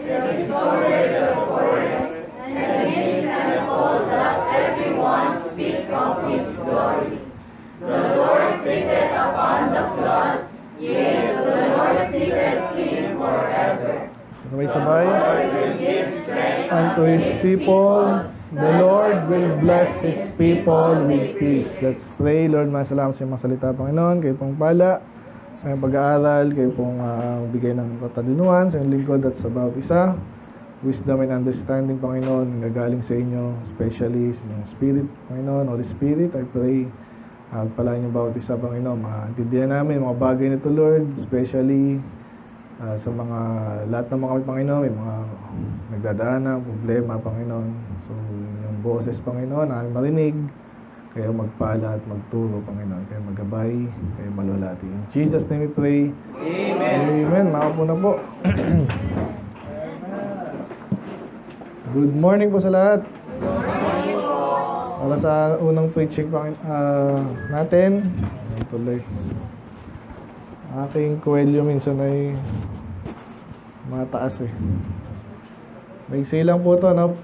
the victory of the forest, and in his temple doth everyone speak of his glory. The Lord sitteth upon the flood, yea, the Lord sitteth king forever. Sabay-sabay. The Lord will give strength Unto his people, the Lord will bless his people with peace. Let's pray. Lord, masalamat sa mga salita, Panginoon. Kayo pong pala sa iyong pag-aaral, kayo pong bigay ng katalinuhan sa iyong lingkod at sa bawat isa. Wisdom and understanding, Panginoon, nagagaling sa inyo, especially sa inyong Spirit, Panginoon, Holy Spirit. I pray, pagpalain niyo bawat isa, Panginoon. Maintindihan namin mga bagay nito, Lord, especially sa mga lahat ng mga Panginoon, may mga nagdadaan ng problema, Panginoon. So, yung boses, Panginoon, namin marinig, kayo magpala at magturo, Panginoon. Kayo maggabay, kayo malulati. In Jesus' name we pray. Amen. Amen. Makapo na po. Good morning po sa lahat. Good morning po. Para sa unang preaching natin, tuloy. Aking kwelyo minsan ay mataas eh. Maiksi lang po ito, no?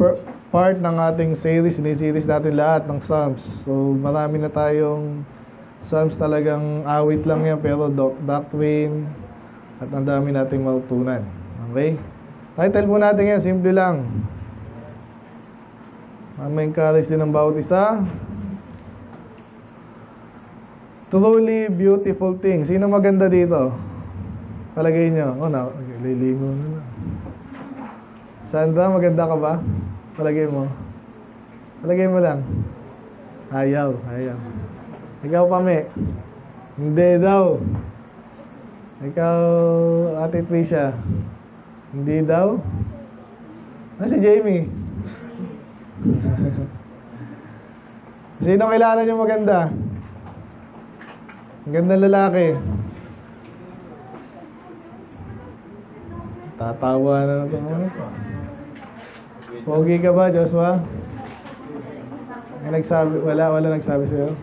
Part ng ating series, sinisiris natin lahat ng Psalms. So marami na tayong Psalms, talagang awit lang yan, pero doctrine at ang dami nating matutunan. Okay? Title po natin yan, simple lang. Ma-encourage din ng bawat isa. Truly beautiful thing. Sino maganda dito? Palagay nyo. Oh, lilingo na. Sandra, maganda ka ba? Palagay mo. Palagay mo lang. Ayaw. Ikaw, Pame. Hindi daw. Ikaw, Ate Tricia. Hindi daw. Si Jamie. Sino kilala nyo maganda? Ang gandang lalaki. Tatawa na ito. Pogi ka ba, Joshua? May nagsabi, wala nagsabi sa'yo?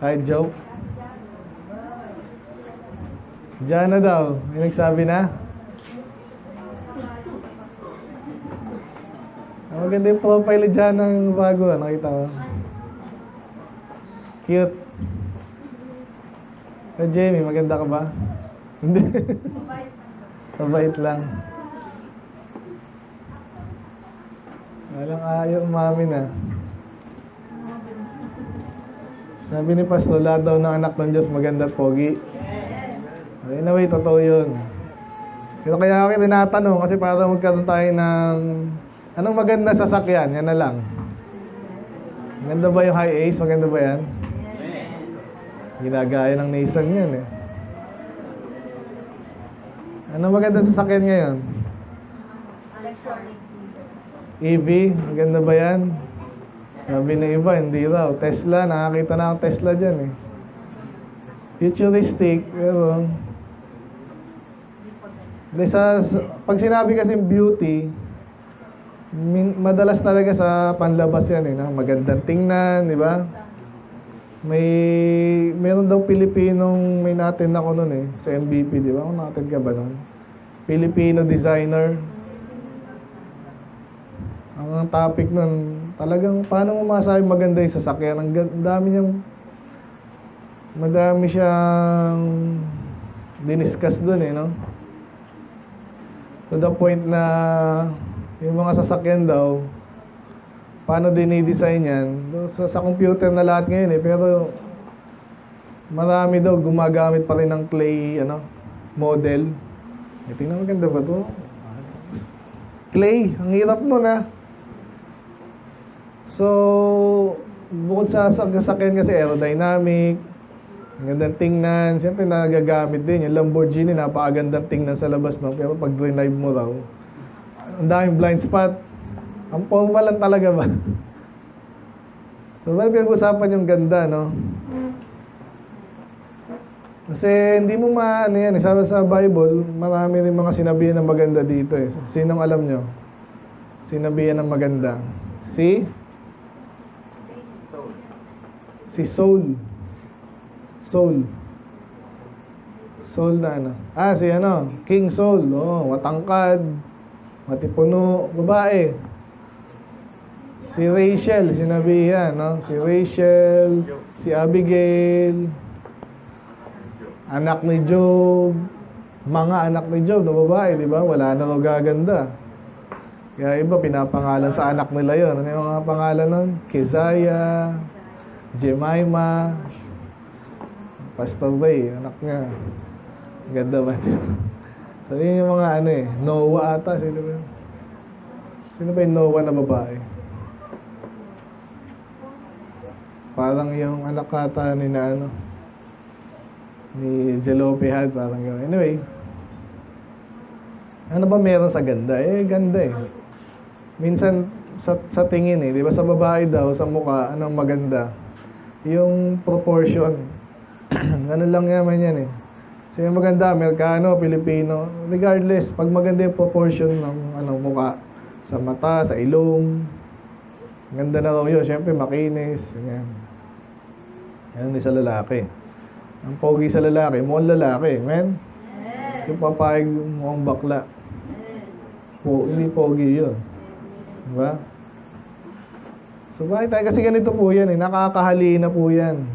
Kahit joke? Diyan na daw. May nagsabi na? Maganda yung profile dyan ng bago. Nakita ko. Cute. Jamie, maganda ka ba? Hindi. Mabait lang. Walang ayaw umamin ah. Sabi ni Pastor, lahat daw ng anak ng Diyos maganda at pogi. Anyway, totoo yun. Pero kaya ako tinatanong kasi para magkaroon tayo ng anong maganda sasakyan, yan na lang. Maganda ba yung high ace? Maganda ba yan? Ginagaya ng Nissan yan eh. Ano maganda sa sasakyan ngayon? EV, maganda ba yan? Sabi na iba, hindi raw. Tesla, nakakita na akong Tesla dyan eh. Futuristic, pero pag sinabi kasi beauty, madalas talaga sa panlabas yan eh, no? Magandang tingnan, di ba? Meron daw Pilipinong may natin ako noon eh sa MVP, di ba? Kung natin ka ba noon? Filipino designer. Ang topic noon, talagang paano mo masabi maganda yung sasakyan? Ang madami siyang diniscuss doon eh, no? To the point na yung mga sasakyan daw, paano dinidesign yan? Sa computer na lahat ngayon eh. Pero marami daw gumagamit pa rin ng clay model. Tingnan mo, ganda ba ito? Clay, ang hirap nun ah. So, bukod sa sasakyan kasi aerodynamic, ang gandang tingnan. Siyempre nagagamit din. Yung Lamborghini, napakagandang tingnan sa labas, no? Pero pag drive mo raw, ang daming blind spot. Ang formal lang talaga ba? So, bakit pinag-usapan yung ganda, no? Kasi hindi mo yan. Sabi sa Bible, marami rin mga sinabihan ng maganda dito eh. Sinong alam nyo? Sinabihan ng maganda. Si Saul. Saul na ano? Si King Saul. Oh, matangkad. Matipuno, babae. Si Rachel, sinabi yan, no? Si Rachel, si Abigail, anak ni Job, mga anak ni Job na babae, di ba? Wala na raw gaganda. Kaya iba, pinapangalan sa anak nila yon. Ano yung mga pangalan nun? Keziah, Jemima, Pastor Ray, anak niya. Ganda ba? So, yun yung mga ano eh. Noah ata. Sino ba yun? Sino ba yung Noah na babae? Parang yung anak ata ni na ano, ni Zelophehad, parang yun. Anyway, ano ba meron sa ganda? Eh, ganda eh. Minsan, sa tingin eh, di ba sa babae daw, sa mukha, anong maganda? Yung proportion. Ano lang naman yan eh. So yung maganda, Amerikano, Pilipino, regardless, pag maganda yung proportion ng mukha, sa mata, sa ilong, ganda na raw yun. Siyempre, makinis, yan. Yan din sa lalaki. Ang pogi sa lalaki, mukhang lalaki, men. Yung papayag mukhang bakla. Hindi pogi yun. Diba? So bakit tayo? Kasi ganito po yan eh. Nakakahalina po yan.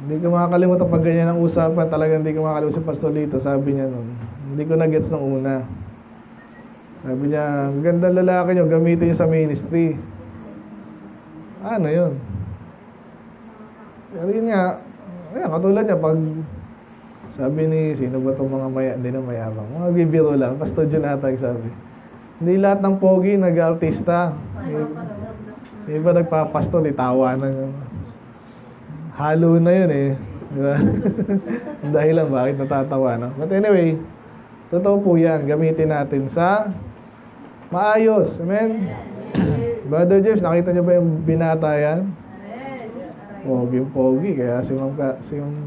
Hindi ko makakalimutan pag ganyan ang usapan. Talagang hindi ko makakalimutan si Pastor Lito. Sabi niya nun. Hindi ko na-gets nung una. Sabi niya, ganda lalaki nyo, gamitin nyo sa ministry. Ano yun? Pero yun nga, ayan, katulad niya, pag sabi ni, sino ba itong mga hindi na mayabang? Mga bibiro lang. Pastor Jonathan sabi. Hindi lahat ng pogi nag-artista. Iba nagpapasto, di tawanan yun. Halo na yun eh. Diba? Dahilan bakit natatawa, no? But anyway, totoo po yan. Gamitin natin sa maayos. Amen? Brother James, nakita niyo ba yung binata yan? Pogi. Kaya si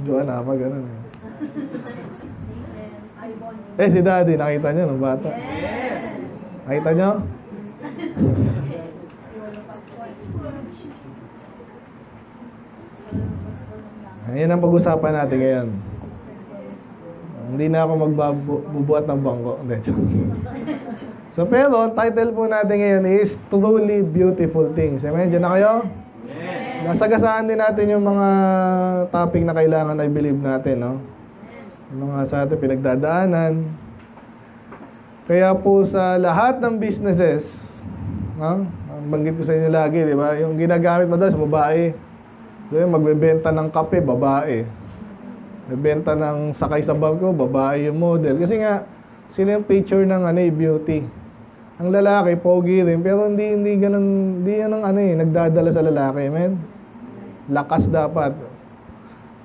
Joanna pa ganun eh. Si Daddy, nakita niyo nung bata? Nakita niyo? Ayan ang pag-usapan natin ngayon. Hindi na ako magbubuhat ng bangko. So pero, title po natin ngayon is Truly Beautiful Things. Amen? Diyan na kayo? Nasagasaan din natin yung mga topic na kailangan I believe natin, no? Yung mga sa atin pinagdadaanan. Kaya po sa lahat ng businesses, no? Banggit ko sa inyo lagi, di ba? Yung ginagamit madalas, babae. Magbebenta ng kape, babae. Magbebenta ng sakay sa barko, babae yung model. Kasi nga, sila yung picture ng beauty. Ang lalaki, pogi rin, pero hindi ganun, hindi yan ang nagdadala sa lalaki, amen? Lakas dapat.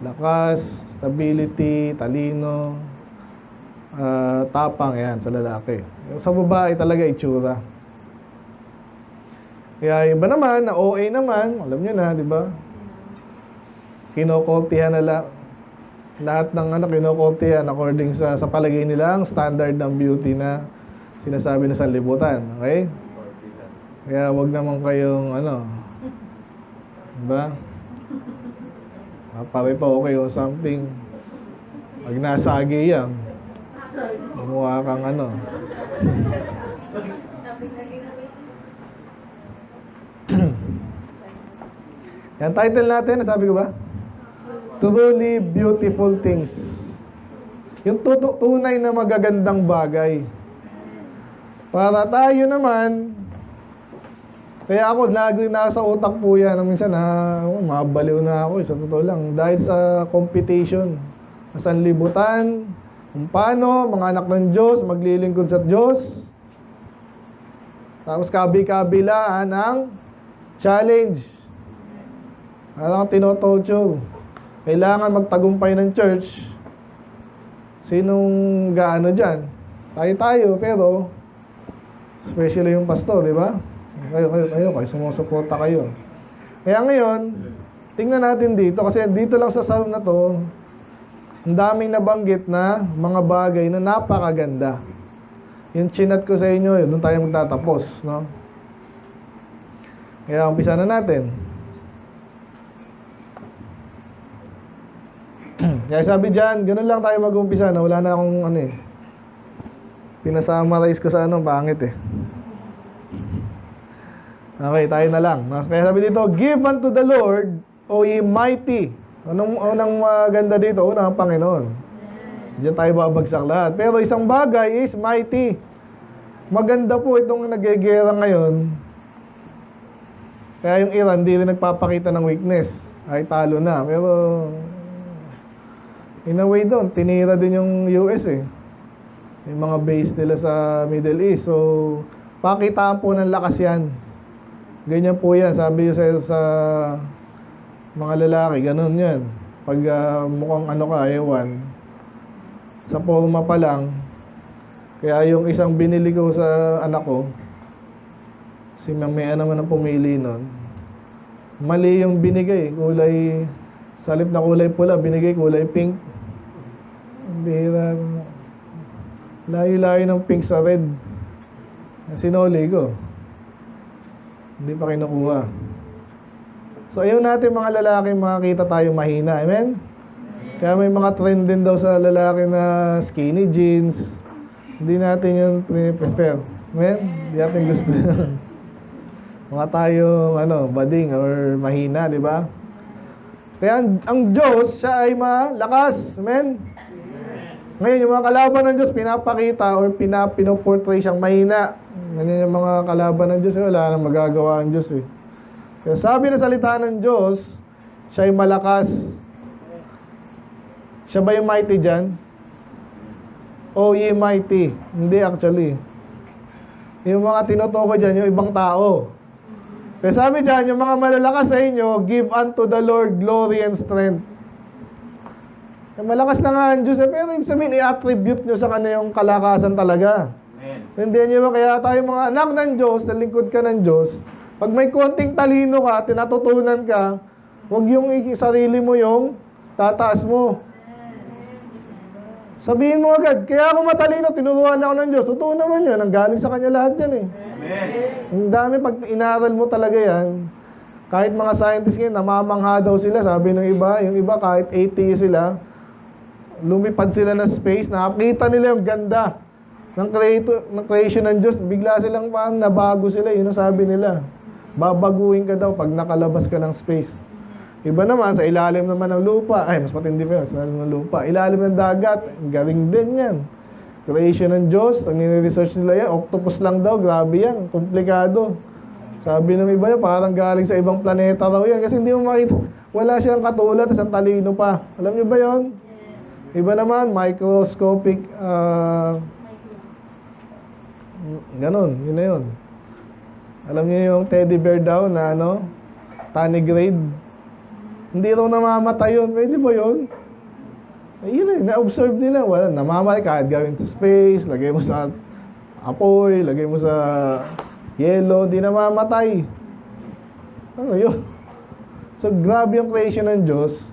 Lakas, stability, talino, tapang, yan, sa lalaki. Sa babae talaga, itsura. Kaya iba naman, na OA naman, alam nyo na, di ba? Kinokortihan na lang. Lahat ng kinokortihan according sa palagay nila, ang standard ng beauty na sinasabi na sanlibutan. Okay? Kaya wag naman kayong diba? Parito okay o something. Pag nasagi yan, gumawa kang Yan title natin, nasabi ko ba? Truly Beautiful Things. Yung tunay na magagandang bagay. Para tayo naman, kaya ako lagi nasa utak po yan. Minsan mabaliw na ako, sa totoo lang. Dahil sa competition, sa sanlibutan, kung paano mga anak ng Diyos maglilingkod sa Diyos. Tapos kabi-kabilaan ang challenge. Parang tinotorture. Kailangan magtagumpay ng church. Sinong gaano dyan? Tayo, pero especially yung pastor, di ba? Kayo, sumusuporta kayo. Kaya ngayon, tingnan natin dito, kasi dito lang sa psalm na to, ang daming nabanggit na mga bagay na napakaganda. Yung chinat ko sa inyo, doon tayo magtatapos, no? Kaya umpisa na natin. Kaya sabi dyan, ganun lang tayo mag-umpisa na wala na akong Pinasummarize ko sa pangit eh. Okay, tayo na lang. Kaya sabi dito, give unto the Lord, O ye mighty. Unang maganda dito? Unang Panginoon. Diyan tayo babagsak lahat. Pero isang bagay is mighty. Maganda po itong nagegera ngayon. Kaya yung Iran, hindi rin nagpapakita ng weakness. Ay, talo na. Pero, in a way doon, tinira din yung US eh. Yung mga base nila sa Middle East. So, pakitaan po ng lakas yan. Ganyan po yan. Sabi sa mga lalaki, ganun yan. Pag mukhang ka, ewan. Sa forma pa lang. Kaya yung isang binili ko sa anak ko, si Mamea naman ang pumili nun. Mali yung binigay. Kulay, sa halip na kulay pula, binigay kulay pink. Bira. Layo-layo ng pink sa red. Sinoli ko. Hindi pa kinukuha. So, ayaw natin mga lalaki makakita tayo mahina. Amen? Kaya may mga trend din daw sa lalaki na skinny jeans. Hindi natin yun prefer. Amen? Hindi natin gusto yun. Mga tayong bading or mahina, di ba? Kaya ang Diyos, siya ay malakas. Amen? Ngayon, yung mga kalaban ng Diyos, pinapakita or pinoportray siyang mahina. Ganyan yung mga kalaban ng Diyos, wala nang magagawa ang Diyos eh. Kaya sabi na salita ng Diyos, siya ay malakas. Siya ba yung mighty dyan? O ye mighty? Hindi actually. Yung mga tinutukoy dyan, yung ibang tao. Kaya sabi dyan, yung mga malalakas sa inyo, give unto the Lord glory and strength. Malakas na nga ang Diyos, pero ibig sabihin, i-attribute nyo sa kanya yung kalakasan talaga. Tindihan nyo ba? Kaya tayo mga anak ng Diyos, nalingkod ka ng Diyos, pag may konting talino ka, tinatutunan ka, huwag yung sarili mo yung tataas mo. Sabihin mo agad, kaya ako matalino, tinuruan ako ng Diyos. Totoo naman yun, ang galing sa kanya lahat yan eh. Ang dami, pag inaral mo talaga yan, kahit mga scientists ngayon, namamangha daw sila, sabi ng iba, yung iba kahit 80 sila, lumipad sila ng space, nakakita nila yung ganda ng creation ng Diyos, bigla silang nabago sila, yun ang sabi nila. Babaguhin ka daw pag nakalabas ka ng space. Iba naman, sa ilalim naman ng lupa, ay, mas matindi pa yun, sa ilalim ng lupa. Ilalim ng dagat, galing din yan. Creation ng Diyos, pag nire-research nila yan, octopus lang daw, grabe yan, komplikado. Sabi ng iba yan, parang galing sa ibang planeta raw yan, kasi hindi mo makita, wala siyang katulad, at ang talino pa. Alam niyo ba yun? Iba naman, microscopic, ganon, yun na yun. Alam niyo yung teddy bear daw na tardigrade. Hindi raw namamatay yun. Pwede ba yun? Yun eh, na-observe nila. Wala, namamatay kahit gawin sa space, lagay mo sa apoy, lagay mo sa yelo, di namamatay. Ano yun? So, grabe yung creation ng Diyos.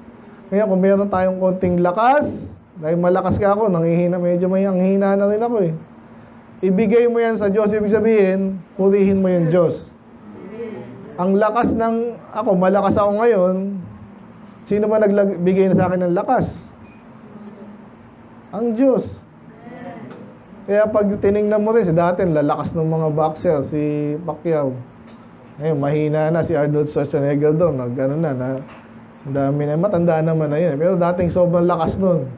Kaya kung meron tayong konting lakas, dahil malakas ka ako, medyo may anghina na rin ako eh. Ibigay mo yan sa Diyos. Ibig sabihin, purihin mo yung Diyos. Ang lakas ng ako, malakas ako ngayon. Sino ba nagbigay na sa akin ng lakas? Ang Diyos. Kaya pag tinignan mo rin, dati lalakas ng mga boxer, si Pacquiao. Ngayon, mahina na si Arnold Schwarzenegger doon. Dami na, matanda naman na yun. Pero dating sobrang lakas nun.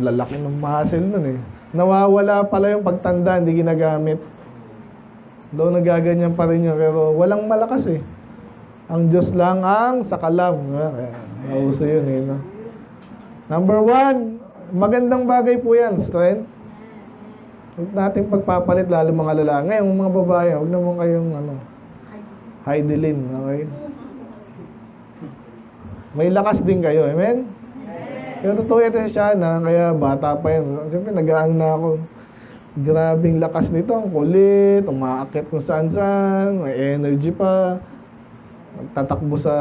Lalaki ng muscle nun eh. Nawawala pala yung pagtanda, hindi ginagamit. Doon nagaganyan pa rin yun, pero walang malakas eh. Ang Diyos lang ang sakalam. Nauso yun eh. No? Number 1, magandang bagay po yan, strength. Huwag natin pagpapalit, lalo mga lalaki. Ngayon, mga babae, huwag naman kayong Heidelin, okay? May lakas din kayo, amen? Pero totoo ito si Shana, kaya bata pa yan. Siyempre, nag-aan na ako. Grabing lakas nito, ang kulit, umaakit kung saan-saan, may energy pa. Magtatakbo sa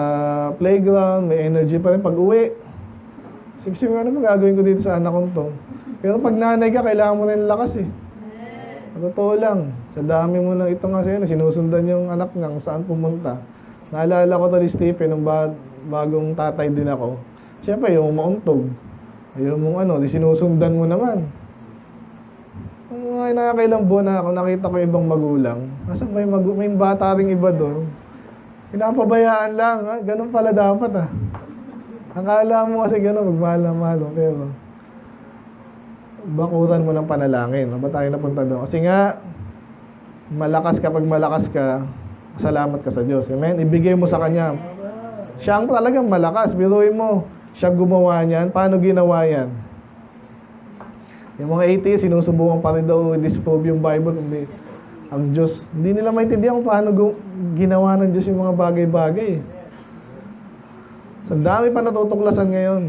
playground, may energy pa rin pag-uwi. Sip-sip, ano magagawin ko dito sa anak kong to? Pero pag nanay ka, kailangan mo rin lakas eh. Totoo lang, sa dami mo lang ito nga sa'yo, sinusundan yung anak niya kung saan pumunta. Naalala ko to ni Stephen, nung bagong tatay din ako. Siyempre, yung mauntog. Yung di sinusundan mo naman. mga nakakailang buwan na ako, nakita ko ibang magulang. Nasa may bata ring iba doon. Pinapabayaan lang, ha? Ganun pala dapat, ha? Akala mo kasi ganun, magmahal na mahal, pero bakuran mo ng panalangin. Ba tayo napunta doon? Kasi nga, malakas kapag malakas ka, salamat ka sa Diyos. Amen? Ibigay mo sa Kanya. Siya ang talagang malakas. Biruin mo, siya gumawa niyan. Paano ginawa yan? Yung mga atheists, sinusubukan pa rin daw disprove yung Bible. Ang Diyos, hindi nila maintindihan kung paano ginawa ng Diyos yung mga bagay-bagay. So, ang dami pa natutuklasan ngayon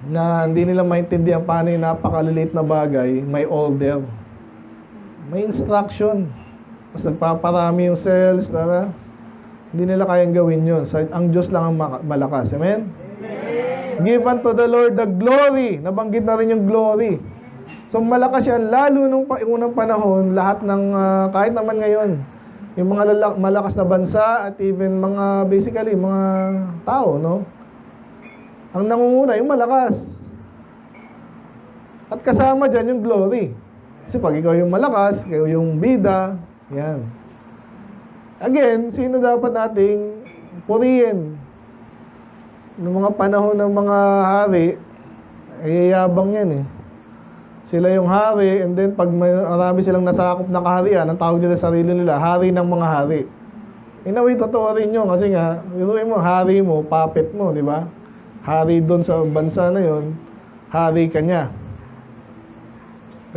na hindi nila maintindihan paano yung napakaliliit na bagay, may order. May instruction. Mas nagpaparami yung cells, diba? Hindi nila kayang gawin yun. So, ang Diyos lang ang malakas. Amen? Give unto the Lord the glory. Nabanggit na rin yung glory. So malakas yan, lalo nung unang panahon, lahat ng, kahit naman ngayon, yung mga malakas na bansa at even mga, basically, mga tao, no? Ang nangunguna, yung malakas. At kasama dyan yung glory. Kasi pag ikaw yung malakas, ikaw yung bida, yan. Again, sino dapat nating purihin? Noong mga panahon ng mga hari, ay yabang yan eh. Sila yung hari, and then pag marami silang nasakop na kaharian, ang tawag nila sa sarili nila, hari ng mga hari. In a way, totoo rin yun. Kasi nga, iruin mo, hari mo, puppet mo, di ba? Hari doon sa bansa na yon, hari ka niya.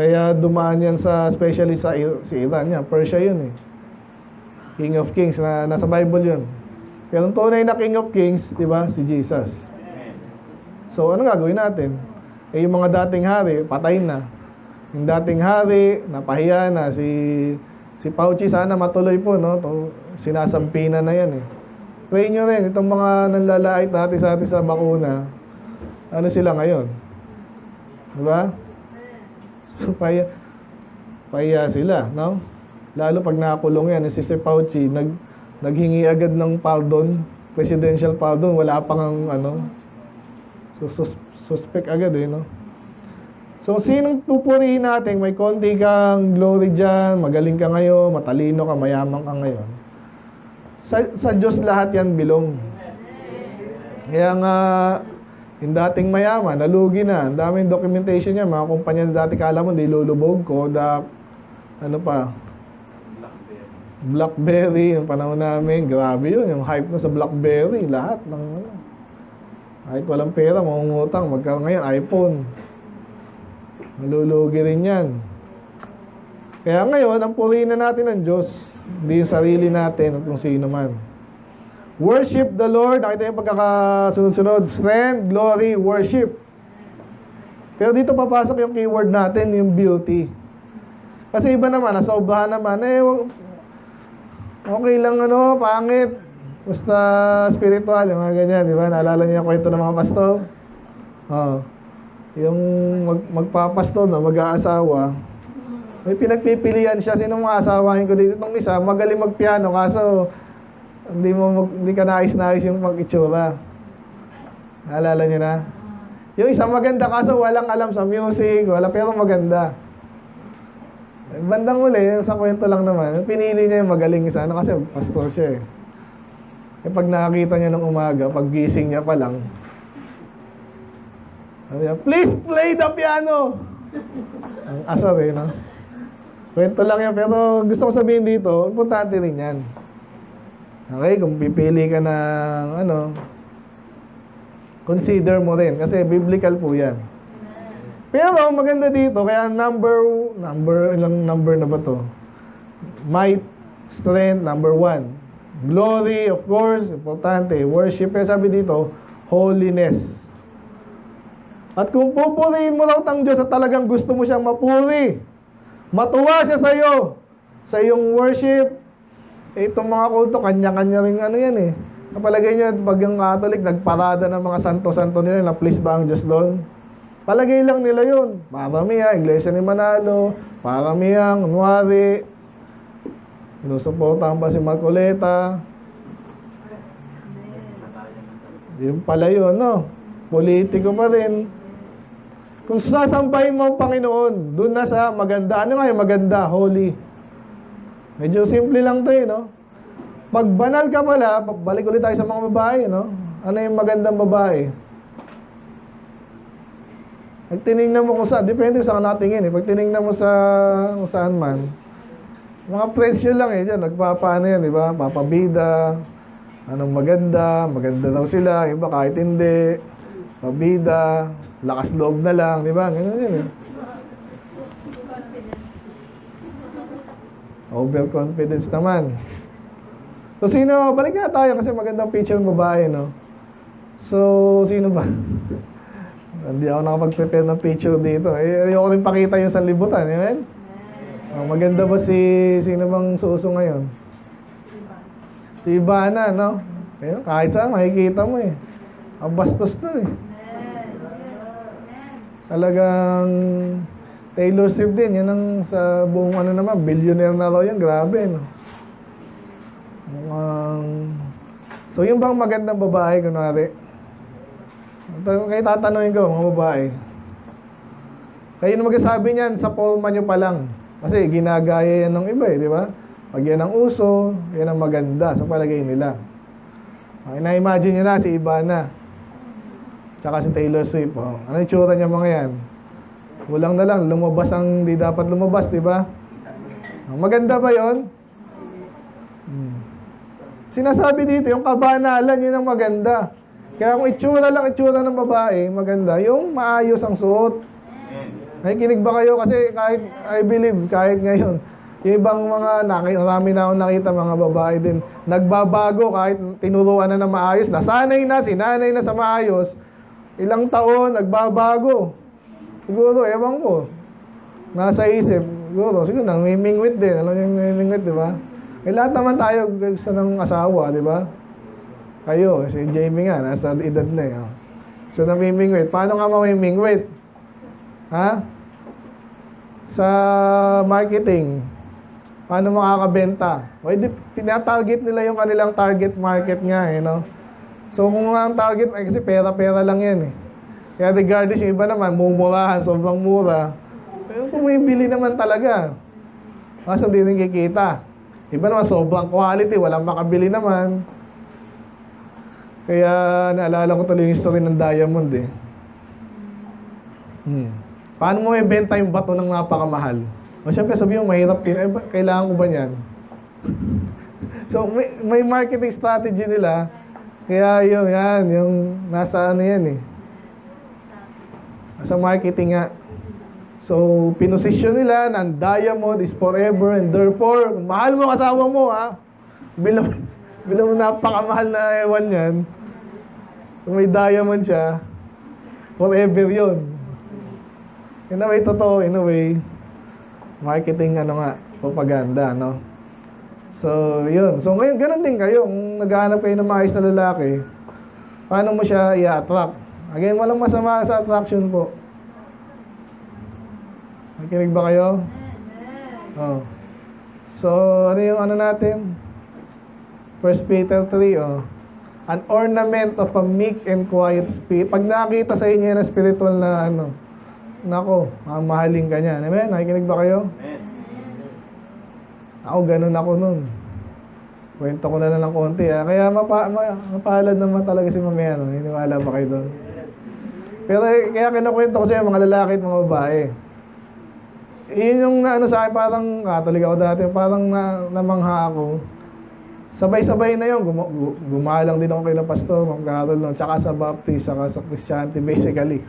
Kaya dumaan yan sa, especially sa Iran niya, Persia yun eh. King of Kings, nasa Bible yun. Pero ang tunay na King of Kings, di ba, si Jesus. So, ano gagawin natin? Eh, yung mga dating hari, patay na. Yung dating hari, napahiya na. Si Fauci, sana matuloy po, no? Sinasampina na yan, eh. Pray nyo rin, itong mga nanlalait natin sa atin sa bakuna, ano sila ngayon? Di ba? So, pahiya sila, no? Lalo pag nakakulong yan, si Fauci, naghingi agad ng pardon, presidential pardon, wala pang ano. So, suspect agad eh, no? So, sinong pupurihin natin? May konti kang glory dyan, magaling ka ngayon, matalino ka, mayaman ka ngayon. Sa Diyos lahat yan bilong. Kaya nga, yung dating mayaman, nalugi na. Ang daming documentation niya, mga kumpanya na dati kala mo, di lulubog, Kodak, ano pa, BlackBerry, yung panahon namin, grabe yun, yung hype na sa BlackBerry, lahat ng ano. Kahit walang pera, mangungutang, ngayon, iPhone. Malulugi rin yan. Kaya ngayon, ang purihin na natin ng Diyos, hindi yung sarili natin at kung sino man. Worship the Lord, nakita yung pagkakasunod-sunod, strength, glory, worship. Pero dito papasok yung keyword natin, yung beauty. Kasi iba naman, nasobrahan naman, okay lang ano, pangit. Basta spiritual, yung mga ganyan, di ba? Naalala niyo yung kwento ng mga pastor? Yung magpapastor na mag-aasawa, may pinagpipilian siya. Sinong mga asawahin ko dito? Itong isa, magaling magpiano, kaso hindi ka nais-nais yung pag-itsura. Naalala niyo na? Yung isa maganda, kaso walang alam sa music, pero maganda. Bandang uli, sa kwento lang naman, pinili niya yung magaling isa, kasi pastor siya eh. Pag nakakita niya ng umaga, pag gising niya pa lang, please play the piano! Ang asar eh, no? Kwento lang yan, pero gusto ko sabihin dito, importante rin yan. Okay, kung pipili ka ng consider mo rin, kasi biblical po yan. Pero maganda dito, kaya ilang number na ba to? Might, strength, number 1. Glory, of course, importante. Worship, kaya sabi dito, holiness. At kung pupurihin mo lang ang Diyos at talagang gusto mo siyang mapuri, matuwa siya sa iyong worship, itong mga kulto, kanya-kanya rin yan eh. Napalagay nyo, pag yung Catholic, nagparada ng mga santo-santo nila, na please ba ang Diyos doon? Palagay lang nila yun. Paramihan, Iglesia ni Manalo, paramihan, kunwari, sinusuportahan pa si Marcoleta. Yung pala yun, no? Politiko pa rin. Kung sasambahin mo ang Panginoon, doon na sa maganda. Ano nga yung maganda? Holy. Medyo simple lang to no? Pag banal ka pala, balik ulit tayo sa mga babae, no? Ano yung magandang babae? Pag tinignan mo kung saan, depende sa natingin Pag tinignan mo sa kung saan man, mga friends nyo lang dyan, nagpapaano yan, di ba? Papabida, anong maganda, maganda daw sila, iba kahit hindi, pabida, lakas loob na lang, di ba? Ganun yun Overconfidence naman. So, sino, balik nga tayo kasi magandang picture ng babae, no? So, sino ba? Hindi ako nakapag-prepare ng picture dito. Ayoko rin pakita yung sanlibutan, amen? Maganda ba sino bang suso ngayon? Si Ivana, no? Kahit saan, makikita mo Ang bastos nun Talagang Taylor Swift din, yan ang sa buong naman, billionaire na raw yan, grabe, no? So, yung bang magandang babae, kunwari, kayo tatanungin ko, mga babae, kayo na magsasabi niyan sa forma nyo pa lang. Kasi ginagaya yan ng iba di ba? Pag yan ang uso, yan ang maganda sa palagay nila. Okay, na-imagine nyo na si Ivana, tsaka si Taylor Swift. Ano yung tsura niya mga yan? Kulang na lang, lumabas ang di dapat lumabas, di ba? Maganda ba yon? Sinasabi dito, yung kabanalan, yun ang maganda. Kaya kung itsura ng babae, maganda, yung maayos ang suot. Nakikinig ba kayo? Kasi kahit, I believe, kahit ngayon, yung ibang mga, marami na akong nakita, mga babae din, nagbabago kahit tinuruan na maayos, nasanay na, sinanay na sa maayos, ilang taon, nagbabago. Siguro, ewan ko. Nasa isip. Siguro, nangmimingwit din. Alam yung namimingwit, di ba? Lahat naman tayo gusto ng asawa, di ba? Kayo, si Jamie nga, nasa edad na So, namimingwit. Paano ka mamimingwit? Ha? Sa marketing. Paano makakabenta? Tinatarget nila yung kanilang target market nga, no? So, kung ang target, kasi pera-pera lang yan, Kaya regardless, yung iba naman, mumurahan, sobrang mura. Pero kung may bili naman talaga, kasi hindi rin kikita. Iba naman, sobrang quality, walang makabili naman. Kaya, naalala ko tuloy yung story ng diamond, Paano mo ibenta yung bato ng napakamahal? O syempre, sabi mo, mahirap din. Kailangan ko ba yan? So, may marketing strategy nila. Kaya yung nasa yan Nasa marketing nga. So, pinosisyon nila ng diamond is forever and therefore, mahal mo kasawa mo, bilang napakamahal na ewan yan. Kung may diamond siya, forever yun. In a way, totoo, in a way, marketing propaganda, no? So, yun. So, ngayon, ganun din kayo. Kung naghahanap kayo ng maayos na lalaki, paano mo siya i-attract? Again, walang masama sa attraction po. Nakikinig ba kayo? So, ano yung natin? 1 Peter 3, An ornament of a meek and quiet spirit. Pag nakita sa inyo na spiritual na nako, mamahalin ka niya. Amen? Nakikinig ba kayo? Amen. Ako, ganun ako nun. Kwento ko na lang ng konti. Kaya mapalad naman talaga si mamaya. Hiniwala ba kayo doon? Pero kaya kinakwento ko sa mga lalaki at mga babae. Yun yung sa akin, parang Catholic ako dati, parang namangha ako. Sabay-sabay na yun. Gumalang din ako kay na pastor, Ma'am Carol, tsaka sa Baptist, tsaka sa Christianity, basically.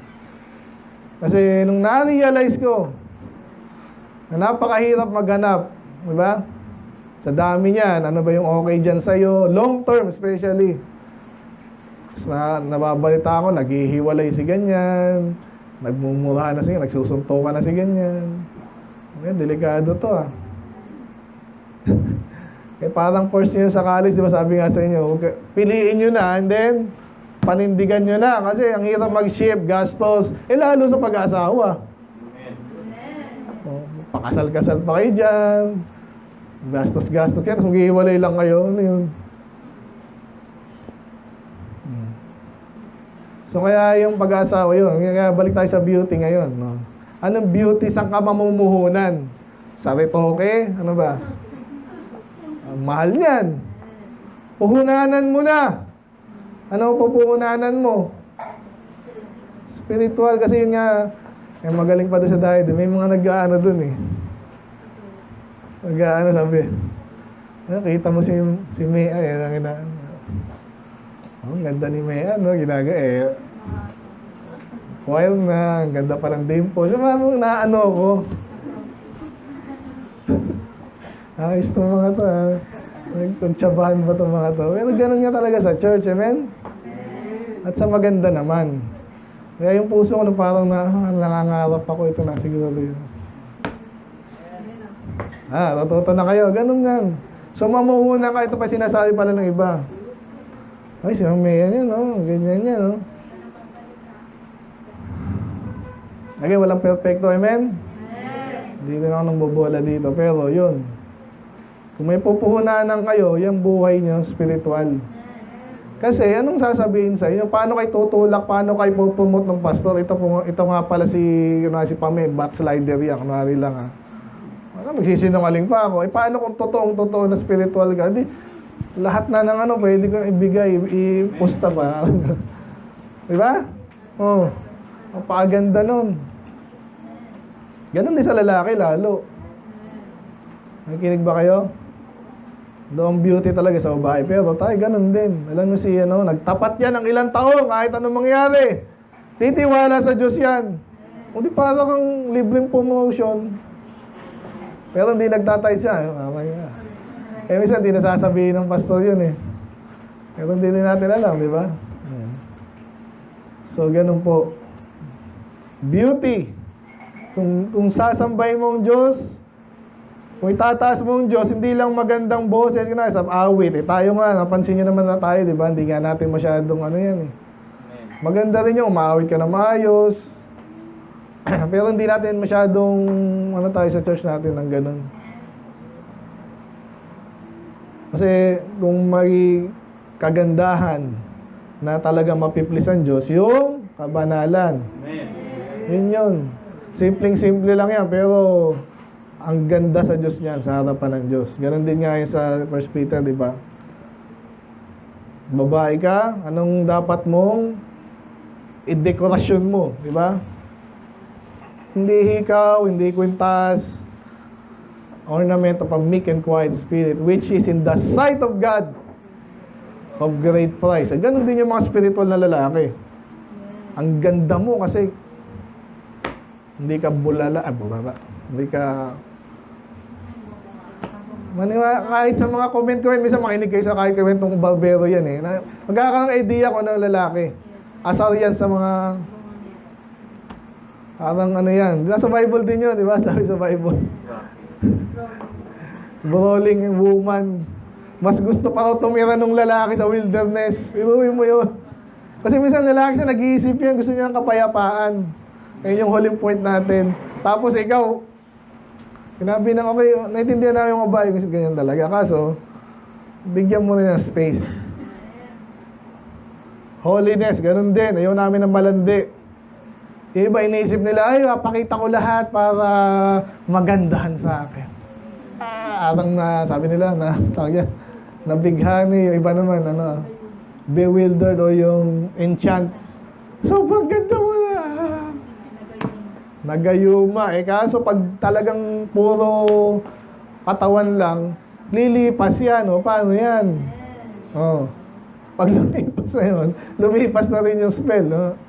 Kasi nung na-realize ko na napakahirap maghanap, di ba? Sa dami niyan, ano ba yung okay dyan sa'yo? Long term, especially. Nababalita ako, naghihiwalay si ganyan, nagmumurahan na si ganyan, nagsusuntukan na si ganyan. Delikado to Kaya parang first year sa college, di ba sabi nga sa inyo, piliin nyo na and then panindigan nyo na kasi ang hirap mag-ship, gastos, lalo sa pag-asawa. Pakasal-kasal pa kayo dyan, gastos-gastos kaya kung hihiwalay lang kayo, ano yun? So kaya yung pag-aasawa yun. Kaya balik tayo sa beauty ngayon. No? Anong beauty? Saan ka mamumuhunan? Sa retoke? Ano ba? Ang mahal niyan. Puhunanan mo na. Ano pupuhunanan mo? Spiritual. Kasi yun nga, magaling pa doon sa diet. May mga nag-aano doon eh. Nag-aano sabi. Kita mo si Mea. Ang ganda ni Mea, no? Ginagawa wild na, ang ganda pa ng dimple. So, parang naano ko. Ayos itong mga to, ha? Nagkuntsabahan ba itong mga to? Pero ganun nga talaga sa church, amen? At sa maganda naman. Kaya yung puso ko parang nangangarap ako, ito na siguro yun. Natuto na kayo, ganun yan. So, mamuhunan ka, ito pa sinasabi pala ng iba. Ay, si Mea yan, no? Ganyan yan, no? Okay, walang perfecto, amen? Hindi na ako nang bobola dito, pero yun. Kung may pupuhunanan kayo, yung buhay nyo, spiritual. Kasi, anong sasabihin sa inyo? Paano kayo tutulak? Paano kayo pupromote ng pastor? Ito nga pala si Pame, backslider yan, kunwari lang, ha? Magsisinungaling pa ako. Paano kung totoong-totoo na spiritual ka? Di, lahat na ng pwede ko ibigay, iposta pa. Diba? Oh, ang paganda nun. Ganon din sa lalaki, lalo. Nakikinig ba kayo? Doon beauty talaga sa babae. Pero tayo, ganon din. Alam mo nagtapat yan ng ilang taon, kahit anong mangyari. Titiwala sa Diyos yan. Hindi para kang libreng promotion. Pero hindi nagtatay siya. Minsan hindi nasasabihin ng pastor yun eh. Pero hindi natin alam, di ba? So, ganun po. Beauty. Kung sasambay mong Diyos, kung itataas mong Diyos, hindi lang magandang boses, sa awit. Tayo nga, napansin nyo naman na tayo, di ba? Hindi nga natin masyadong yan eh. Maganda rin yung umawit ka na maayos. Pero hindi natin masyadong, tayo sa church natin ng ganun. Kasi kung may kagandahan na talaga mapiplisan Diyos, yung kabanalan. Amen. Yun. Simpleng-simple lang yan, pero ang ganda sa Diyos niyan, sa harapan ng Diyos. Ganon din nga yun sa 1 Peter, di ba? Babae ka, anong dapat mong i-dekorasyon mo, di ba? Hindi hikaw, hindi kwintas, ornament of a meek and quiet spirit, which is in the sight of God of great price. At ganun din yung mga spiritual na lalaki. Ang ganda mo kasi hindi ka bulala, hindi ka kahit sa mga comment, minsan makinig kayo sa kahit comment ng barbero yan eh. Magkakaroon ng idea ko ng lalaki. Asar yan sa mga parang yan. Nasa Bible din yun, di ba? Sabi sa Bible. Brawling woman. Mas gusto pa raw tumira ng lalaki sa wilderness. Iruin mo yun. Kasi minsan lalaki siya nag-iisip yan. Gusto niya ng kapayapaan. Ayun yung huling point natin. Tapos ikaw, sinabi ng okay, naiintindihan na yung babae kasi ganyan talaga. Kaso, bigyan mo rin ng space. Holiness, ganun din. Ayaw namin ng malandi. Yung iba iniisip nila, ay, pakita ko lahat para magandahan sa akin. Arang sabi nila, nabighani. Yung iba naman, bewildered o yung enchant. Sobrang ganda mo na. Nagayuma. Kaso pag talagang puro katawan lang, lilipas yan. Paano yan? Pag lumipas na yun, lumipas na rin yung spell.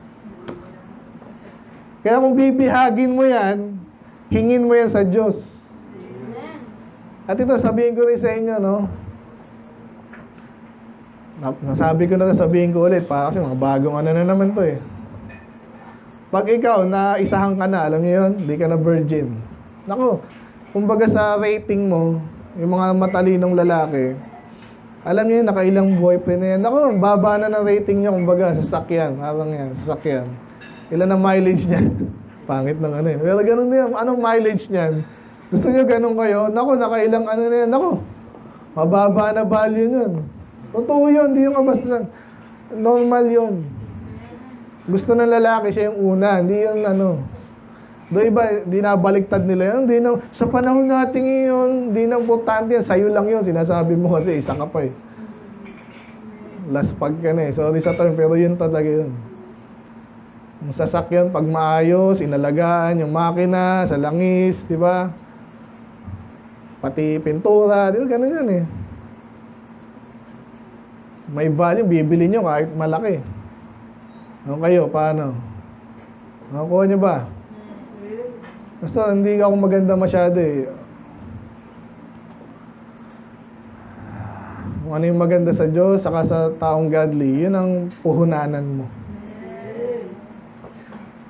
Kaya kung bibihagin mo yan, hingin mo yan sa Diyos. At ito, sabihin ko rin sa inyo, nasabi ko na, sabihin ko ulit, kasi mga bagong na naman to eh. Pag ikaw, naisahan ka na, alam niyo yun, hindi ka na virgin. Naku, kumbaga sa rating mo, yung mga matalinong lalaki, alam niyo yun, nakailang boyfriend na yan. Naku, baba na ng rating niya, kumbaga, sasakyan. Parang yan, sasakyan. Ilan ang mileage niyan? Pangit ng eh. Pero ganun din, anong mileage niyan? Gusto niyo ganun kayo? Naku, nakailang na yan. Naku, mababa na value nun. Totoo yun, hindi yung kabastusan. Normal yun. Gusto ng lalaki siya yung una, hindi yung ano. Do iba, di nabaliktad nila yun. Di na, sa panahon natin yun, di na importante yan. Sa'yo lang yun. Sinasabi mo kasi isa ka pa eh. Laspag ka na eh. Sorry sa term, pero yun talaga yun. Ang sasakyan, pag maayos, inalagaan, yung makina, sa langis, di ba? Pati pintura, di ba? Ganun yan eh. May value, bibili nyo kahit malaki. Ano kayo, paano? Nakukuha nyo ba? Basta hindi ako maganda masyado eh. Kung ano yung maganda sa Diyos, saka sa taong godly, yun ang puhunanan mo.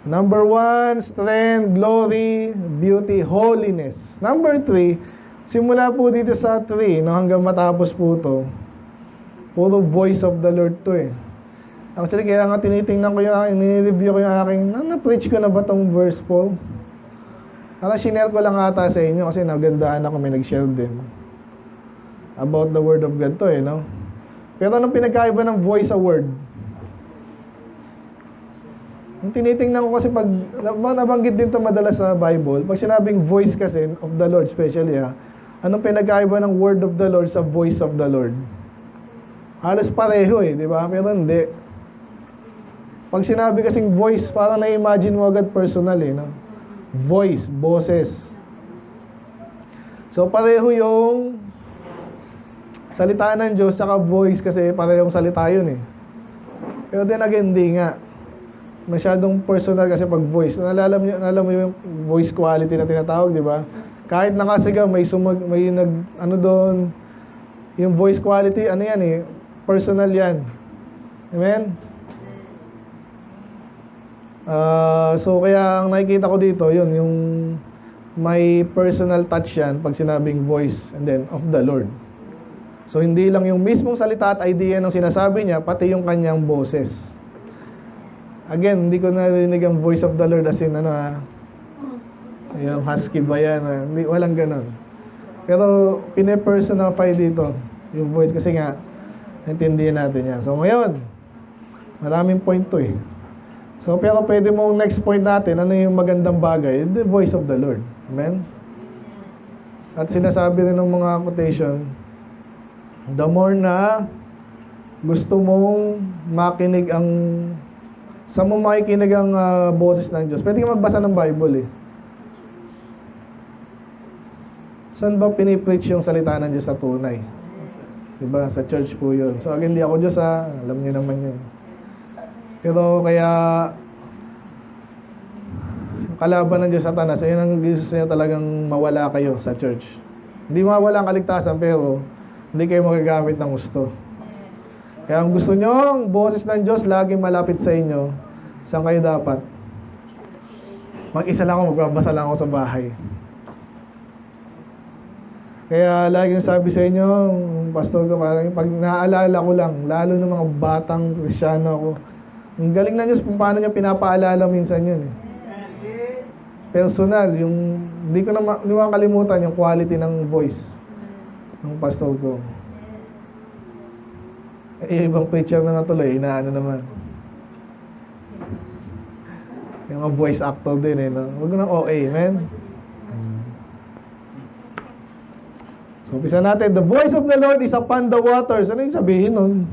Number 1, strength, glory, beauty, holiness. Number 3, simula po dito sa 3, no, hanggang matapos po to, puro voice of the Lord to eh. Actually, kaya nga tinitingnan ko yung, nire-review ko yung aking, na-preach ko na ba tong verse po? Sinare ko lang ata sa inyo kasi nagandahan ako, may nag-share din. About the word of God to eh, no? Pero anong pinagkaiba ng voice sa word? Yung tinitingnan ko kasi pag, nabanggit din to madalas sa Bible, pag sinabing voice kasi of the Lord, especially anong pinagkaiba ng word of the Lord sa voice of the Lord? Halos pareho eh, di ba? Pero hindi. Pag sinabi kasing voice, parang na-imagine mo agad personal eh, no? Voice, boses. So, pareho yung salita ng Diyos saka voice kasi parehong salita yun eh. Pero then again, hindi nga. Masyadong personal kasi pag voice. Alam mo yung voice quality na tinatawag, di ba? Kahit nakasigaw, may ano doon, yung voice quality, ano yan eh, personal yan. Amen? So kaya ang nakikita ko dito, yun, yung may personal touch yan pag sinabing voice and then of the Lord. So hindi lang yung mismong salita at idea ng sinasabi niya, pati yung kanyang boses. Again, hindi ko narinig ang voice of the Lord as in yung husky ba yan? Hindi, walang ganon. Pero pine-personify dito yung voice kasi nga naintindihan natin yan. So ngayon, maraming point to eh. So, pero pwede mong next point natin, ano yung magandang bagay? The voice of the Lord. Amen? At sinasabi rin ng mga quotation, the more na gusto mong makinig ang, sa mo makikinig ang boses ng Diyos, pwede ka magbasa ng Bible eh. Saan ba pinipreach yung salita ng Diyos sa tunay? Diba? Sa church po yun. So, again, di ako Diyos alam niyo naman yun. Pero kaya kalaban ng Diyos Satanas, ayun ang gusto niya talagang mawala kayo sa church. Hindi mawala ang kaligtasan, pero hindi kayo magagamit ng gusto. Kaya ang gusto nyo, ang boses ng Diyos laging malapit sa inyo. Saan kayo dapat? Mag-isa lang ako, magbabasa lang ako sa bahay. Kaya laging sabi sa inyo, pastor ko, pag naaalala ko lang, lalo ng mga batang Kristyano ako, ang galing na Diyos kung paano niya pinapaalala minsan yun eh. Personal, yung hindi ko makalimutan yung quality ng voice ng pastor ko. Ibang preacher na nga tuloy, inaano naman. Yung mga voice actor din eh, no? Huwag nang OA, man. So, umpisa natin, the voice of the Lord is upon the waters. Ano yung sabihin nun?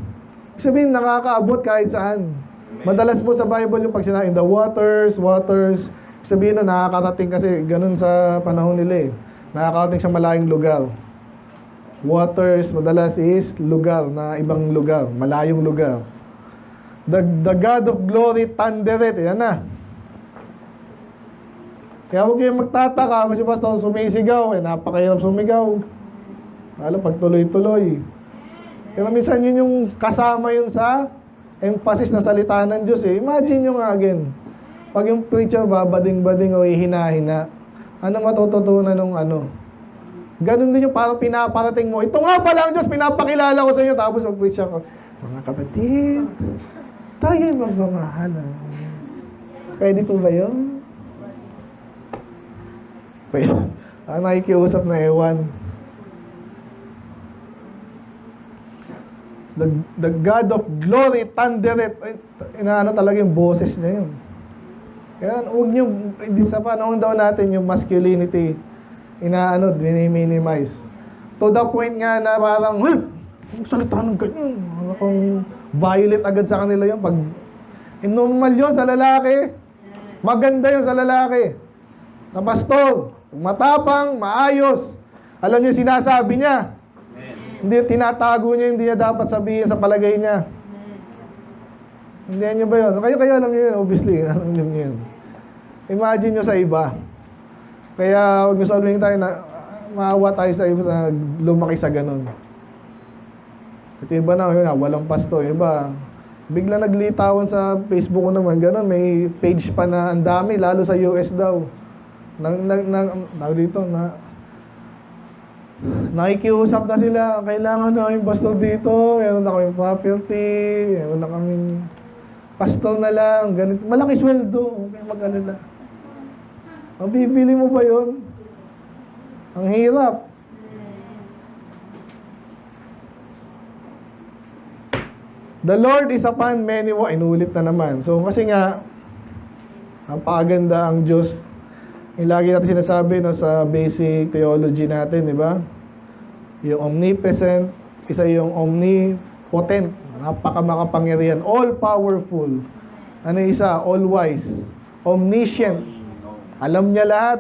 Yung sabihin, nakakaabot kahit saan. Madalas po sa Bible yung pag sinabi, the waters, sabihin na nakakarating kasi ganun sa panahon nila eh. Nakakarating sa malayong lugar. Waters, madalas is lugar, na ibang lugar, malayong lugar. The God of glory thundereth. Yan na. Kaya huwag kayong magtataka kasi pastor sumisigaw. Napakahirap sumigaw. Lalo pag tuloy-tuloy. Pero minsan yun yung kasama yun sa emphasis na salita ng Diyos eh. Imagine nyo nga again. Pag yung preacher ba, bading-bading o hina-hina, ano matututunan ng ano? Ganun din yung parang pinaparating mo. Ito nga pala ang Diyos, pinapakilala ko sa inyo. Tapos mag-preach ako, mga kapatid, tayo'y magmamahalan. Pwede po ba yun? Pwede. Nakikiusap na ewan. The God of glory thundereth. Inaano talaga yung boses niya yun. Kaya huwag nyo, hindi sa panahon daw natin yung masculinity, minimize. To the point nga na parang, salita ng ganyan. Kung violent agad sa kanila yun. Pag normal yun sa lalaki. Maganda yun sa lalaki. Na pastor, matapang, maayos. Alam niyo yung sinasabi niya. Hindi, tinatago niya, hindi niya dapat sabihin sa palagay niya. Hindi niyo ba yun? Kayo alam niyo yun, obviously. Alam niyo yun. Imagine niyo sa iba. Kaya huwag niyo sabihin tayo na maawa tayo sa iba na lumaki sa ganun. Ito iba na, yun, walang pasto. Iba, bigla naglitawan sa Facebook ko naman, ganun. May page pa na ang dami, lalo sa US daw. Dito na nakikiusap na sila, kailangan na yung pastor dito, meron na kaming property, meron na kaming pastor na lang, ganito. Malaki sweldo, okay, mag-alala. Mabibili mo ba yun? Ang hirap. The Lord is upon many, inulit na naman. So kasi nga, ang paganda ang Diyos. Yung lagi natin sinasabi no, sa basic theology natin, di ba? Yung omnipresent, isa yung omnipotent, napakamakapangyarihan, all-powerful. Ano isa? All-wise, omniscient, alam niya lahat.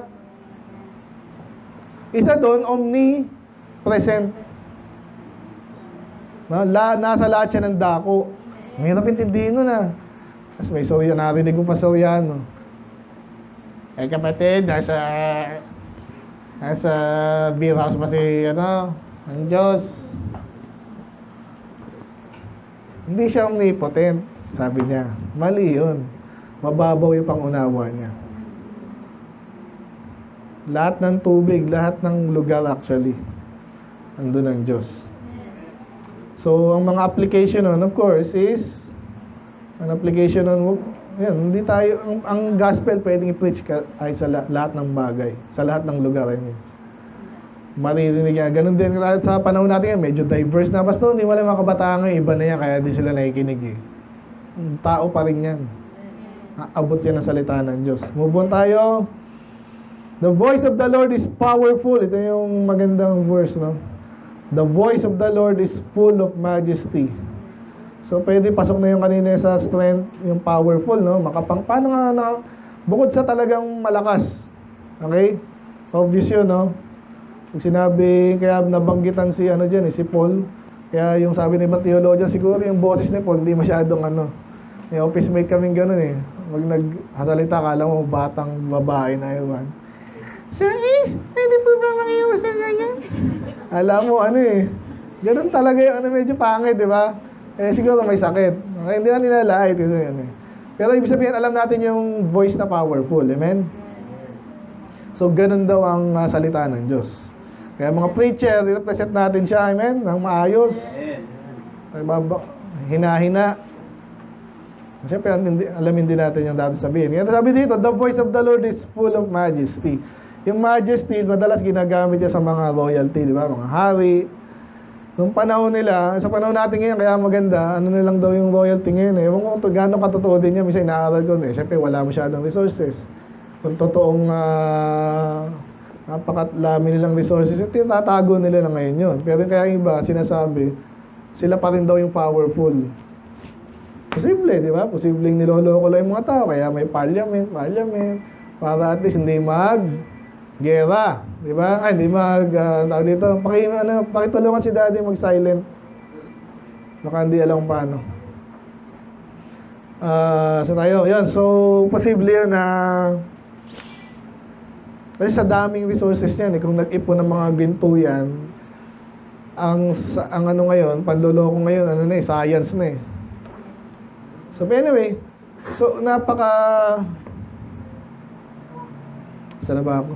Isa doon, omnipresent. No? Nasa lahat siya ng dako. Ang hirap intindihin nun ah. Tapos may Soriano, narinig mo pa Soriano. Eh kapatid, nasa beer house pa si, ang Diyos. Hindi siya omnipotent, sabi niya. Mali yun. Mababaw yung pangunawa niya. Lahat ng tubig, lahat ng lugar actually, andun ang Diyos. So, ang mga application nun, of course, is an application nun, yan, hindi tayo, ang gospel pwedeng i-preach ay sa lahat ng bagay, sa lahat ng lugar. I mean, maririnig yan. Ganun din sa panahon natin yan, medyo diverse na. Basta hindi wala mga kabataan ngayon, iba na yan, kaya di sila nakikinig eh. Tao pa rin yan. Abot yan ang salita ng Diyos. Move on tayo. The voice of the Lord is powerful. Ito yung magandang verse, no? The voice of the Lord is full of majesty. So, pwede pasok na yung kanina sa strength, yung powerful, no? Paano nga bukod sa talagang malakas. Okay? Obvious yun, no? Yung sinabi, kaya nabanggitan si, si Paul. Kaya yung sabi ni ibang theologian, siguro yung boses ni Paul, hindi masyadong, may office mate kaming ganun eh. Wag naghasalita, kala mo batang babae na yun. Sir Ace, pwede po ba makiusap ganyan? Alam mo, ganun talaga yung, medyo pangit, di ba? Siguro may sakit. Okay, hindi na nilalait. Pero ibig sabihin, alam natin yung voice na powerful. Amen? So, ganun daw ang salita ng Diyos. Kaya mga preacher, i-represent natin siya. Amen? Nang maayos. Hina-hina. Siyempre, alamin din natin yung dati sabihin. Kaya sabi dito, the voice of the Lord is full of majesty. Yung majesty, madalas ginagamit niya sa mga royalty, di ba? Mga hari. Nung panahon nila, sa panahon natin ngayon, kaya maganda, nilang daw yung royalty ngayon eh. Ewan ko gano'ng katotoo din niya, minsan inaaral ko eh. Siyempre, wala masyadong resources. Kung totoong napakalami nilang resources, tinatago nila na ngayon yun. Pero kaya yung iba, sinasabi, sila pa rin daw yung powerful. Posible, di ba? Posibleng niloloko lang yung mga tao, kaya may parliament, para at least hindi gera, di ba? Ay, hindi tawag dito. Pakitulungan si daddy mag-silent. Baka hindi alam paano. So tayo, yan. So, posible yun na kasi sa daming resources niyan, kung nag-ipon ng mga ginto yan, ang ngayon, panloloko ngayon, science na eh. So, anyway, so, saan na ba ako?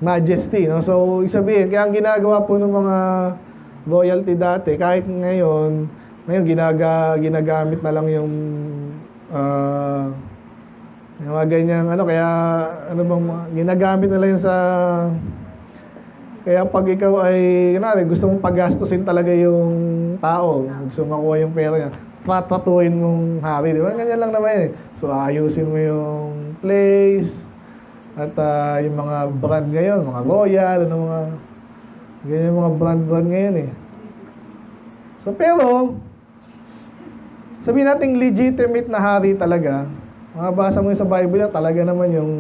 Majesty, no? So, isabihin, kaya ang ginagawa po ng mga royalty dati, kahit ngayon ginagamit na lang yung mga ganyang, kaya, ginagamit na lang yun Kaya pag ikaw ay, gusto mong pagastusin talaga yung tao, gusto makuha yung pera niya, tatatuin mong hari, di ba? Ganyan lang naman eh. So, ayusin mo yung place, at yung mga brand ngayon, mga Royal, ganyan yung mga brand ngayon eh. So, pero, sabihin natin legitimate na hari talaga, makabasa mo yung sa Bible yan, talaga naman yung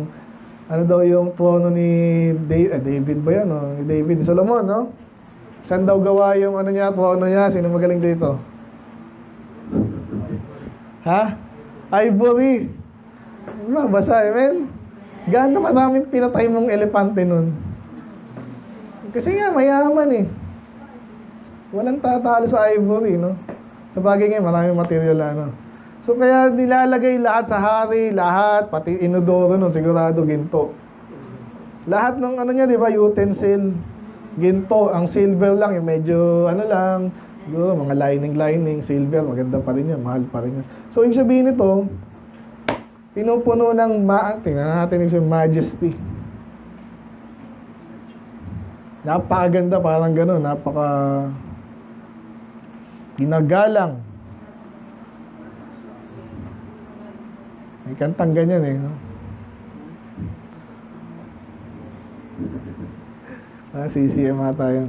yung trono ni David ba yan? No? Ni David, ni Solomon, no? Saan daw gawa yung trono niya? Sino magaling dito? Ha? Ivory. Basa, amen? Gaano maraming pinatay mong elepante nun? Kasi nga, mayaman eh. Walang tatalo sa ivory, no? Sa bagay nga, maraming material, So, kaya nilalagay lahat sa hari, lahat, pati inodoro nun, sigurado, ginto. Lahat ng niya, di ba, utensil, ginto. Ang silver lang, yung medyo, lang, mga lining, silver, maganda pa rin yan, mahal pa rin yan. So, ibig sabihin nito, pinupuno ng, tingnan natin yung majesty. Napakaganda, parang gano'n, ginagalang. May kantang ganyan eh, no? CCM ata yan.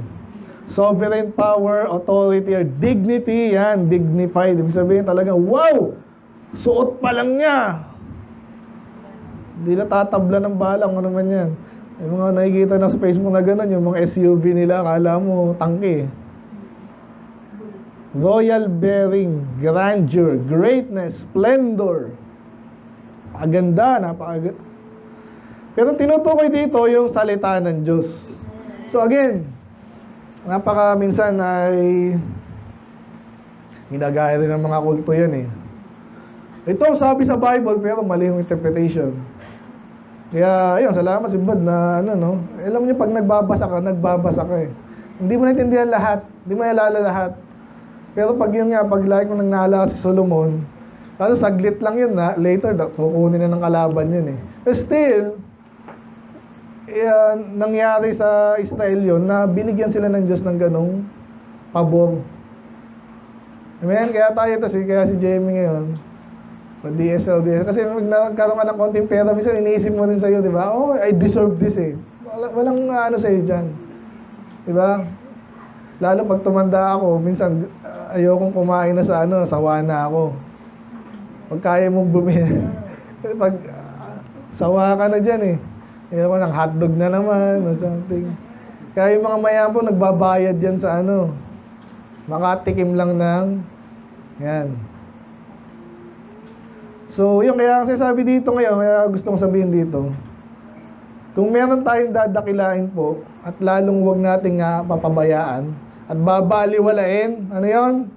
Sovereign power, authority, or dignity, yan, dignified. Ibig sabihin talagang, wow! Suot pa lang niya! Hindi na tatabla ng balang, ano man yan. Yung mga nakikita na sa Facebook na gano'n, yung mga SUV nila, akala mo, tangke. Royal bearing, grandeur, greatness, splendor. Aganda, napakaganda. Pero tinutukoy dito yung salita ng Diyos. So again, minsan ay ginagaya rin ng mga kulto yan eh. Ito sabi sa Bible pero mali yung interpretation. Kaya ayun, salamat si Bud na alam niyo pag nagbabasa ka eh. Hindi mo naintindihan lahat, hindi mo naalala lahat. Pero pag yun nga, pag like mo nang naalala si Solomon, kasi saglit lang yun later, kukunin na ng kalaban yun eh. But still, nangyari sa Israel yun na binigyan sila ng Diyos ng ganong pabor. Amen? Kaya kaya si Jamie ngayon, DSL. Kasi nagkaroon ka ng konting pera, minsan iniisip mo rin sa'yo, di ba? Oh, I deserve this eh. Walang sa'yo dyan. Di ba? Lalo pag tumanda ako, minsan ayokong kumain na sawa na ako. Pag kaya mong bumili, pag sawa ka na dyan eh. Ayoko ng hotdog na naman or something. Kaya yung mga mayaman nagbabayad dyan sa makatikim lang ng yan. So, yung kaya kasi sabi dito ngayon, kaya gusto kong sabihin dito, kung meron tayong dadakilain po, at lalong huwag nating papabayaan, at babaliwalain, ano yon?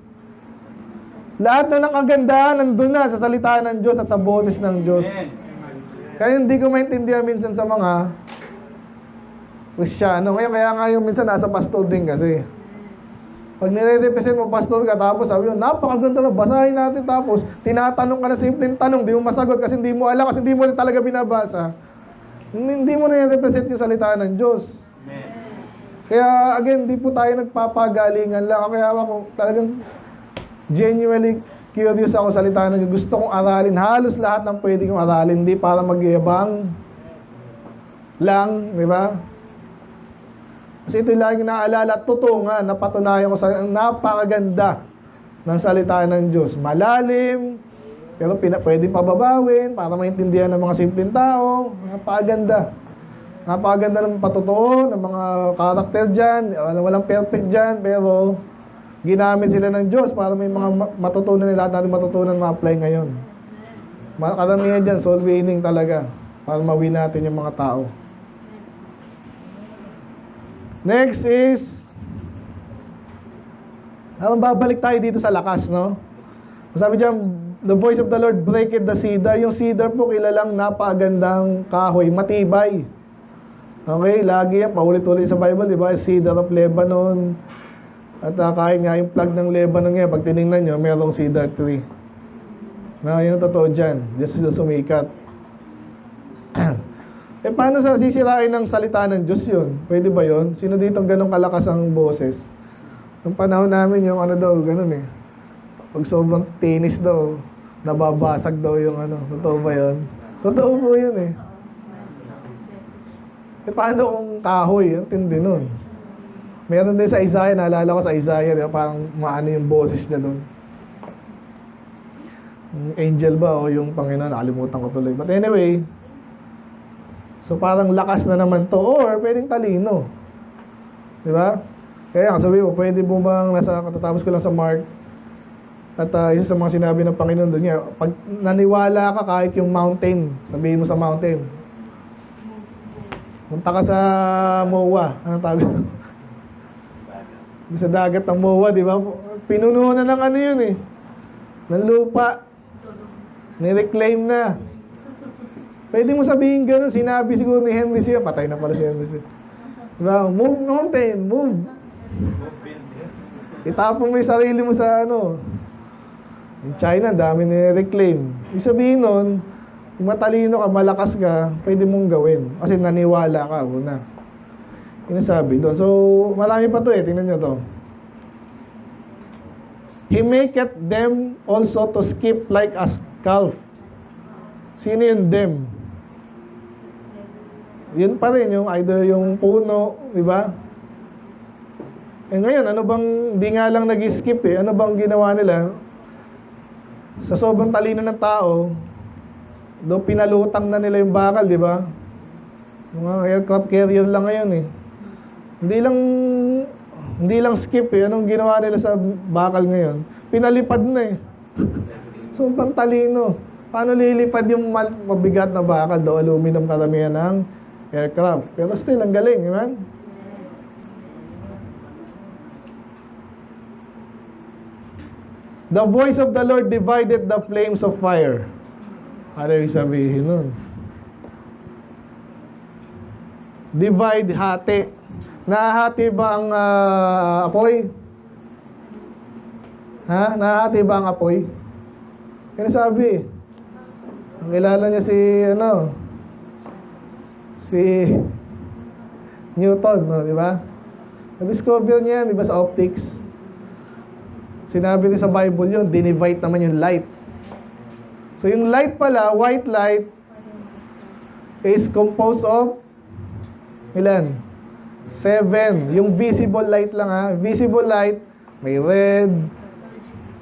Lahat na ng kagandahan nandun na sa salita ng Diyos at sa boses ng Diyos. Kaya hindi ko maintindihan minsan sa mga Kristiyano. Kaya nga yung minsan nasa pastor din kasi. Pag nire-represent mo pastor ka, tapos sabi mo, napakaganda na, basahin natin, tapos tinatanong ka na simpleng tanong, di mo masagot kasi hindi mo alam, kasi hindi mo rin talaga binabasa. Hindi mo nire-represent yung salita ng Diyos. Kaya again, di po tayo nagpapagalingan lang. Kaya ako talagang genuinely curious ako sa salita ng Diyos. Gusto kong aralin halos lahat ng pwede kong aralin, hindi para magyabang lang, di ba? Kasi ito lagi naalala, totoo nga, napatunayan ko sa napakaganda ng salita ng Diyos. Malalim, pero pwede pababawin para maintindihan ng mga simpleng tao. Napakaganda. Napakaganda ng patotoo, ng mga karakter dyan. Walang perfect dyan, pero ginamit sila ng Diyos para may mga matutunan nila, lahat natin matutunan ma-apply ngayon. Karamihan dyan, soul winning talaga para ma-win natin yung mga tao. Next is, babalik tayo dito sa lakas, no? Sabi dyan, the voice of the Lord breaketh the cedar. Yung cedar po, kilalang napakagandang kahoy, matibay. Okay, lagi yan, paulit-ulit sa Bible, di ba? Cedar of Lebanon. At kahit nga yung plug ng Lebanon nga, pag tinignan nyo, mayroong cedar tree. Yun ang totoo dyan. Diyos is sumikat. Eh, paano sa sisirain ng salita ng Diyos yun? Pwede ba yun? Sino dito ganun kalakas ang boses? Nung panahon namin yung ano daw, ganun eh. Pag sobrang tinis daw, nababasag daw yung ano. Totoo ba yun? Totoo po yun eh. Eh, paano kung kahoy? Ang tindi nun. Meron din sa Isaiah, naalala ko sa Isaiah, diba? Parang maano yung boses niya doon. Yung angel ba o yung Panginoon, nakalimutan ko tuloy. But anyway, so parang lakas na naman to, or pwedeng talino. Di ba? Kaya sabi mo, pwede mo bang, katatapos ko lang sa Mark, at isa sa mga sinabi ng Panginoon doon niya, pag naniwala ka kahit yung mountain, sabihin mo sa mountain, punta ka sa MOA, anong tawag? Sa dagat ng MOA, di ba? Pinuno na ng ano yun eh, ng lupa, nireclaim na. Pwede mo sabihin gano'n, sinabi siguro ni Henry siya, patay na pala si Henry siya. Diba? Move mountain, move. Itapon mo yung sarili mo sa ano. In China, dami ni-reclaim. Ibig sabihin nun, kung matalino ka, malakas ka, pwede mong gawin. Kasi naniwala ka, una. Yun ang sabi doon. So, marami pa to eh, tingnan nyo to. He maketh them also to skip like a calf. Sino yung them? Yun pa rin yung either yung puno, di ba? Eh ngayon, ano bang, di nga lang nag-skip eh, ano bang ginawa nila? Sa sobrang talino ng tao, do pinalutang na nila yung bakal, di ba? Mga aircraft carrier lang ngayon eh. Hindi lang skip eh, anong ginawa nila sa bakal ngayon? Pinalipad na eh. Sobrang talino. Paano lilipad yung mabigat na bakal do? Aluminum karamihan ng aircraft. Pero still, ang galing, amen? The voice of the Lord divided the flames of fire. Ano yung sabihin nun? Divide, hati. Nahahati ba ang apoy? Ha? Nahahati ba ang apoy? Kaya sabi, ang kilala niya si Newton, no, di ba? Na-discover niya, di ba, sa optics. Sinabi niya sa Bible yun, dinivide naman yung light. So yung light pala, white light, is composed of ilan? 7. Yung visible light lang ha. Visible light, may red,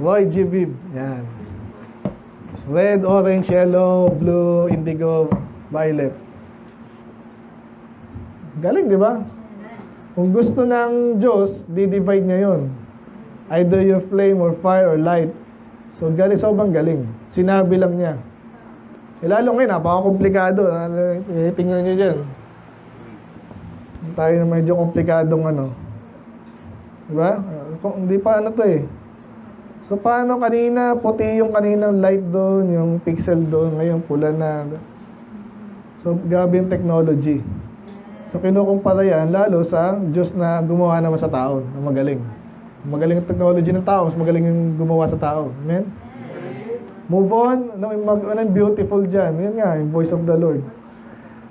RGB. Yan. Red, orange, yellow, blue, indigo, violet. Galing, di ba? Kung gusto ng Diyos, di-divide niya yun. Either your flame or fire or light. So, galing, sobrang galing. Sinabi lang niya. Lalo ngayon, napaka-komplikado. Tingnan niyo dyan. Tayo na medyo komplikadong ano. Diba? Hindi pa ano to eh. So, paano kanina, puti yung kaninang light doon, yung pixel doon, ngayon pula na. So, grabe yung technology. So, kinukumpara yan, lalo sa Diyos na gumawa naman sa tao, na magaling. Magaling ang technology ng tao, mas magaling yung gumawa sa tao. Amen? Move on. Anong beautiful dyan? Yan nga, yung voice of the Lord.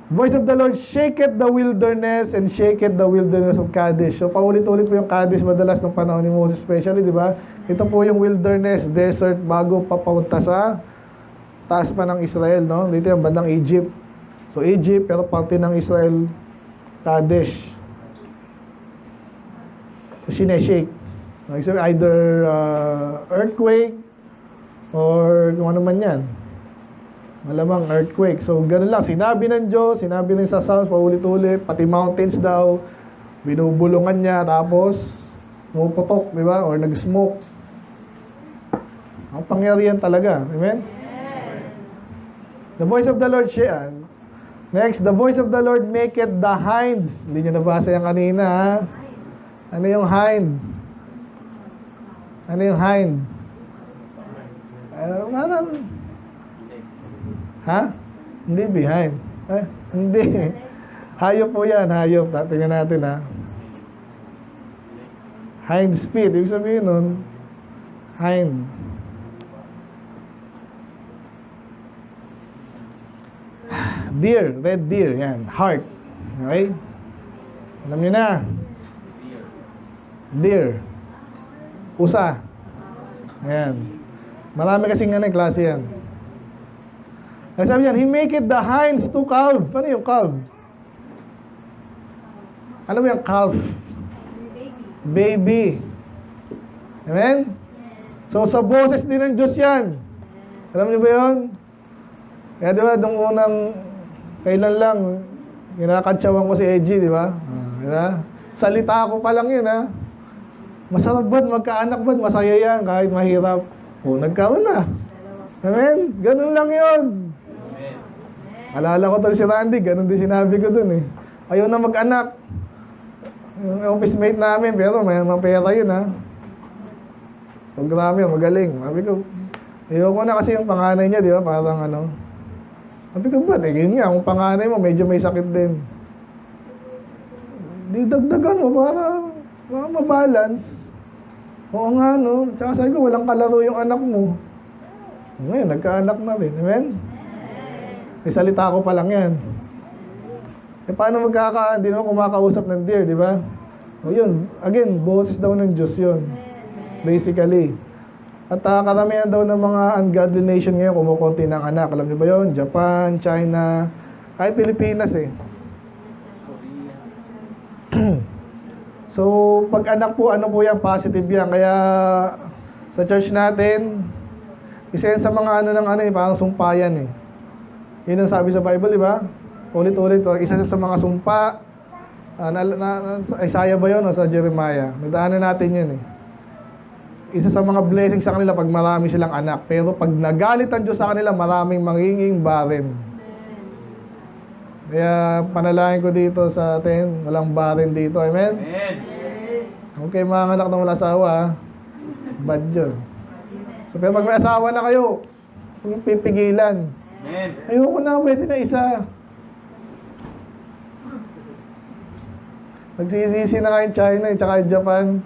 Voice of the Lord, shaketh the wilderness and shaketh the wilderness of Kadesh. So, paulit-ulit po yung Kadesh madalas ng panahon ni Moses, especially, di ba? Ito po yung wilderness, desert, bago papunta sa taas pa ng Israel, no? Dito yung bandang Egypt. So, Egypt, pero parte ng Israel, Kadesh. So, sineshake. Either earthquake or kung ano man yan. Malamang earthquake. So, ganun lang. Sinabi ng Diyos, sinabi ng sa Psalms, paulit-ulit, pati mountains daw, binubulungan niya, tapos, pumuputok, di ba? Or nag-smoke. Ang pangyarihan talaga. Amen? The voice of the Lord, siya. Next, the voice of the Lord maketh the hinds. Hindi niyo nabasa yan kanina, ha? Ano yung hind? Ano yung hind? Parang, ha? Hindi behind. Hindi. Hayop po yan, hayop. Tingnan natin ha. Hind feet. Ibig sabihin nun, hind. Deer, red deer, yan. Heart. Okay? Alam niyo na. Deer. Usa. Yan. Marami kasing klase yan. Kasi sabi yan, he make it the hinds to calve. Ano yung calve? Ano ba yung calf? Baby. Amen? So, sa boses din ng Diyos yan. Alam niyo ba yun? Kaya di ba, nung unang, kailan lang, kinakantsawan ko si Edgy, di ba? Diba? Salita ko pa lang yun, ha? Masarap ba't, magkaanak ba't, masaya yan, kahit mahirap. O, nagkaroon na. Amen? Ganun lang yun. Alala ko to si Randy, ganun din sinabi ko dun, eh. Ayaw na mag-anak. Yung office mate namin, pero may pera yun, ha? Programa yun, magaling. Sabi ko, ayoko na kasi yung panganay niya, di ba? Parang ano. Sabi ko, ba't? Yun nga, kung panganay mo, medyo may sakit din. Di dagdagan mo para mabalance. Oo nga, no? Tsaka sabi ko, walang kalaro yung anak mo. Ngayon, nagkaanak na rin. Amen? Eh, salita ko pa lang yan. Eh, paano hindi naman kumakausap ng deer, di ba? O yun, again, boses daw ng Diyos yun. Basically. At karamihan daw ng mga ungodly nation ngayon kumukunti ng anak. Alam niyo ba yun? Japan, China, kahit Pilipinas eh. So, pag anak po, ano po yan? Positive yan. Kaya sa church natin, isa yan sa mga parang sumpayan eh. Yun ang sabi sa Bible, di ba? Ulit-ulit. Isa sa mga sumpa. Isaiah ba yun o sa Jeremiah? Nadaanan natin yun eh. Isa sa mga blessings sa kanila pag marami silang anak. Pero pag nagalit ang Diyos sa kanila, maraming magiging barren. Kaya panalangin ko dito sa atin, walang barren dito. Amen? Okay, mga anak na wala asawa, bad yun. So, pero pag may asawa na kayo, huwag pipigilan. Ayoko na, pwede na isa. Nagsisisi na kayo China at saka Japan.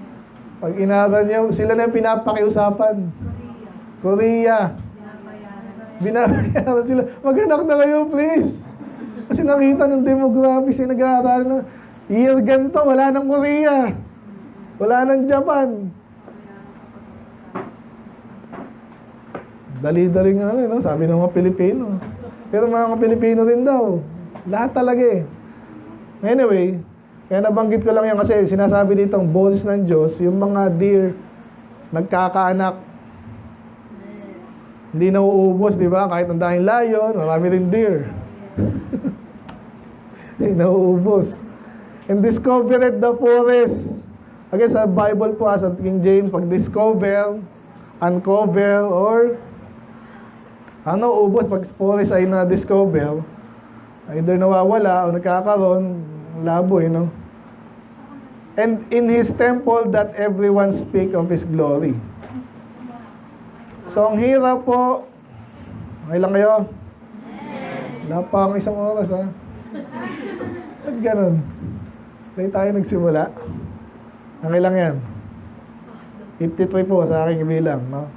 Pag inaral niyo, sila na yung pinapakiusapan. Korea. Binabayaran sila. Mag-anak na kayo, please. Kasi nakita ng demographics yung nag-aaral na year ganito, wala ng Korea. Wala ng Japan. Dali-dali nga no? Sabi ng mga Pilipino. Pero mga Pilipino rin daw. Lahat talaga eh. Anyway, kaya nabanggit ko lang yan kasi sinasabi dito ang boses ng Diyos, yung mga deer nagkakaanak. Hindi nauubos, di ba? Kahit ang dahil lion, marami rin deer. Hindi nauubos. And discovered the forest. Again, sa Bible po, sa King James, pag discover, uncover, or ubos, pag forest ay na-discover, either nawawala o nagkakaroon, labo, you know. And in His temple that everyone speak of His glory. So, ang hirap po. Okay lang kayo? Wala pa ang isang oras, ha? At ganun. Kaya tayo nagsimula. Okay lang yan. 53 po sa aking bilang, no?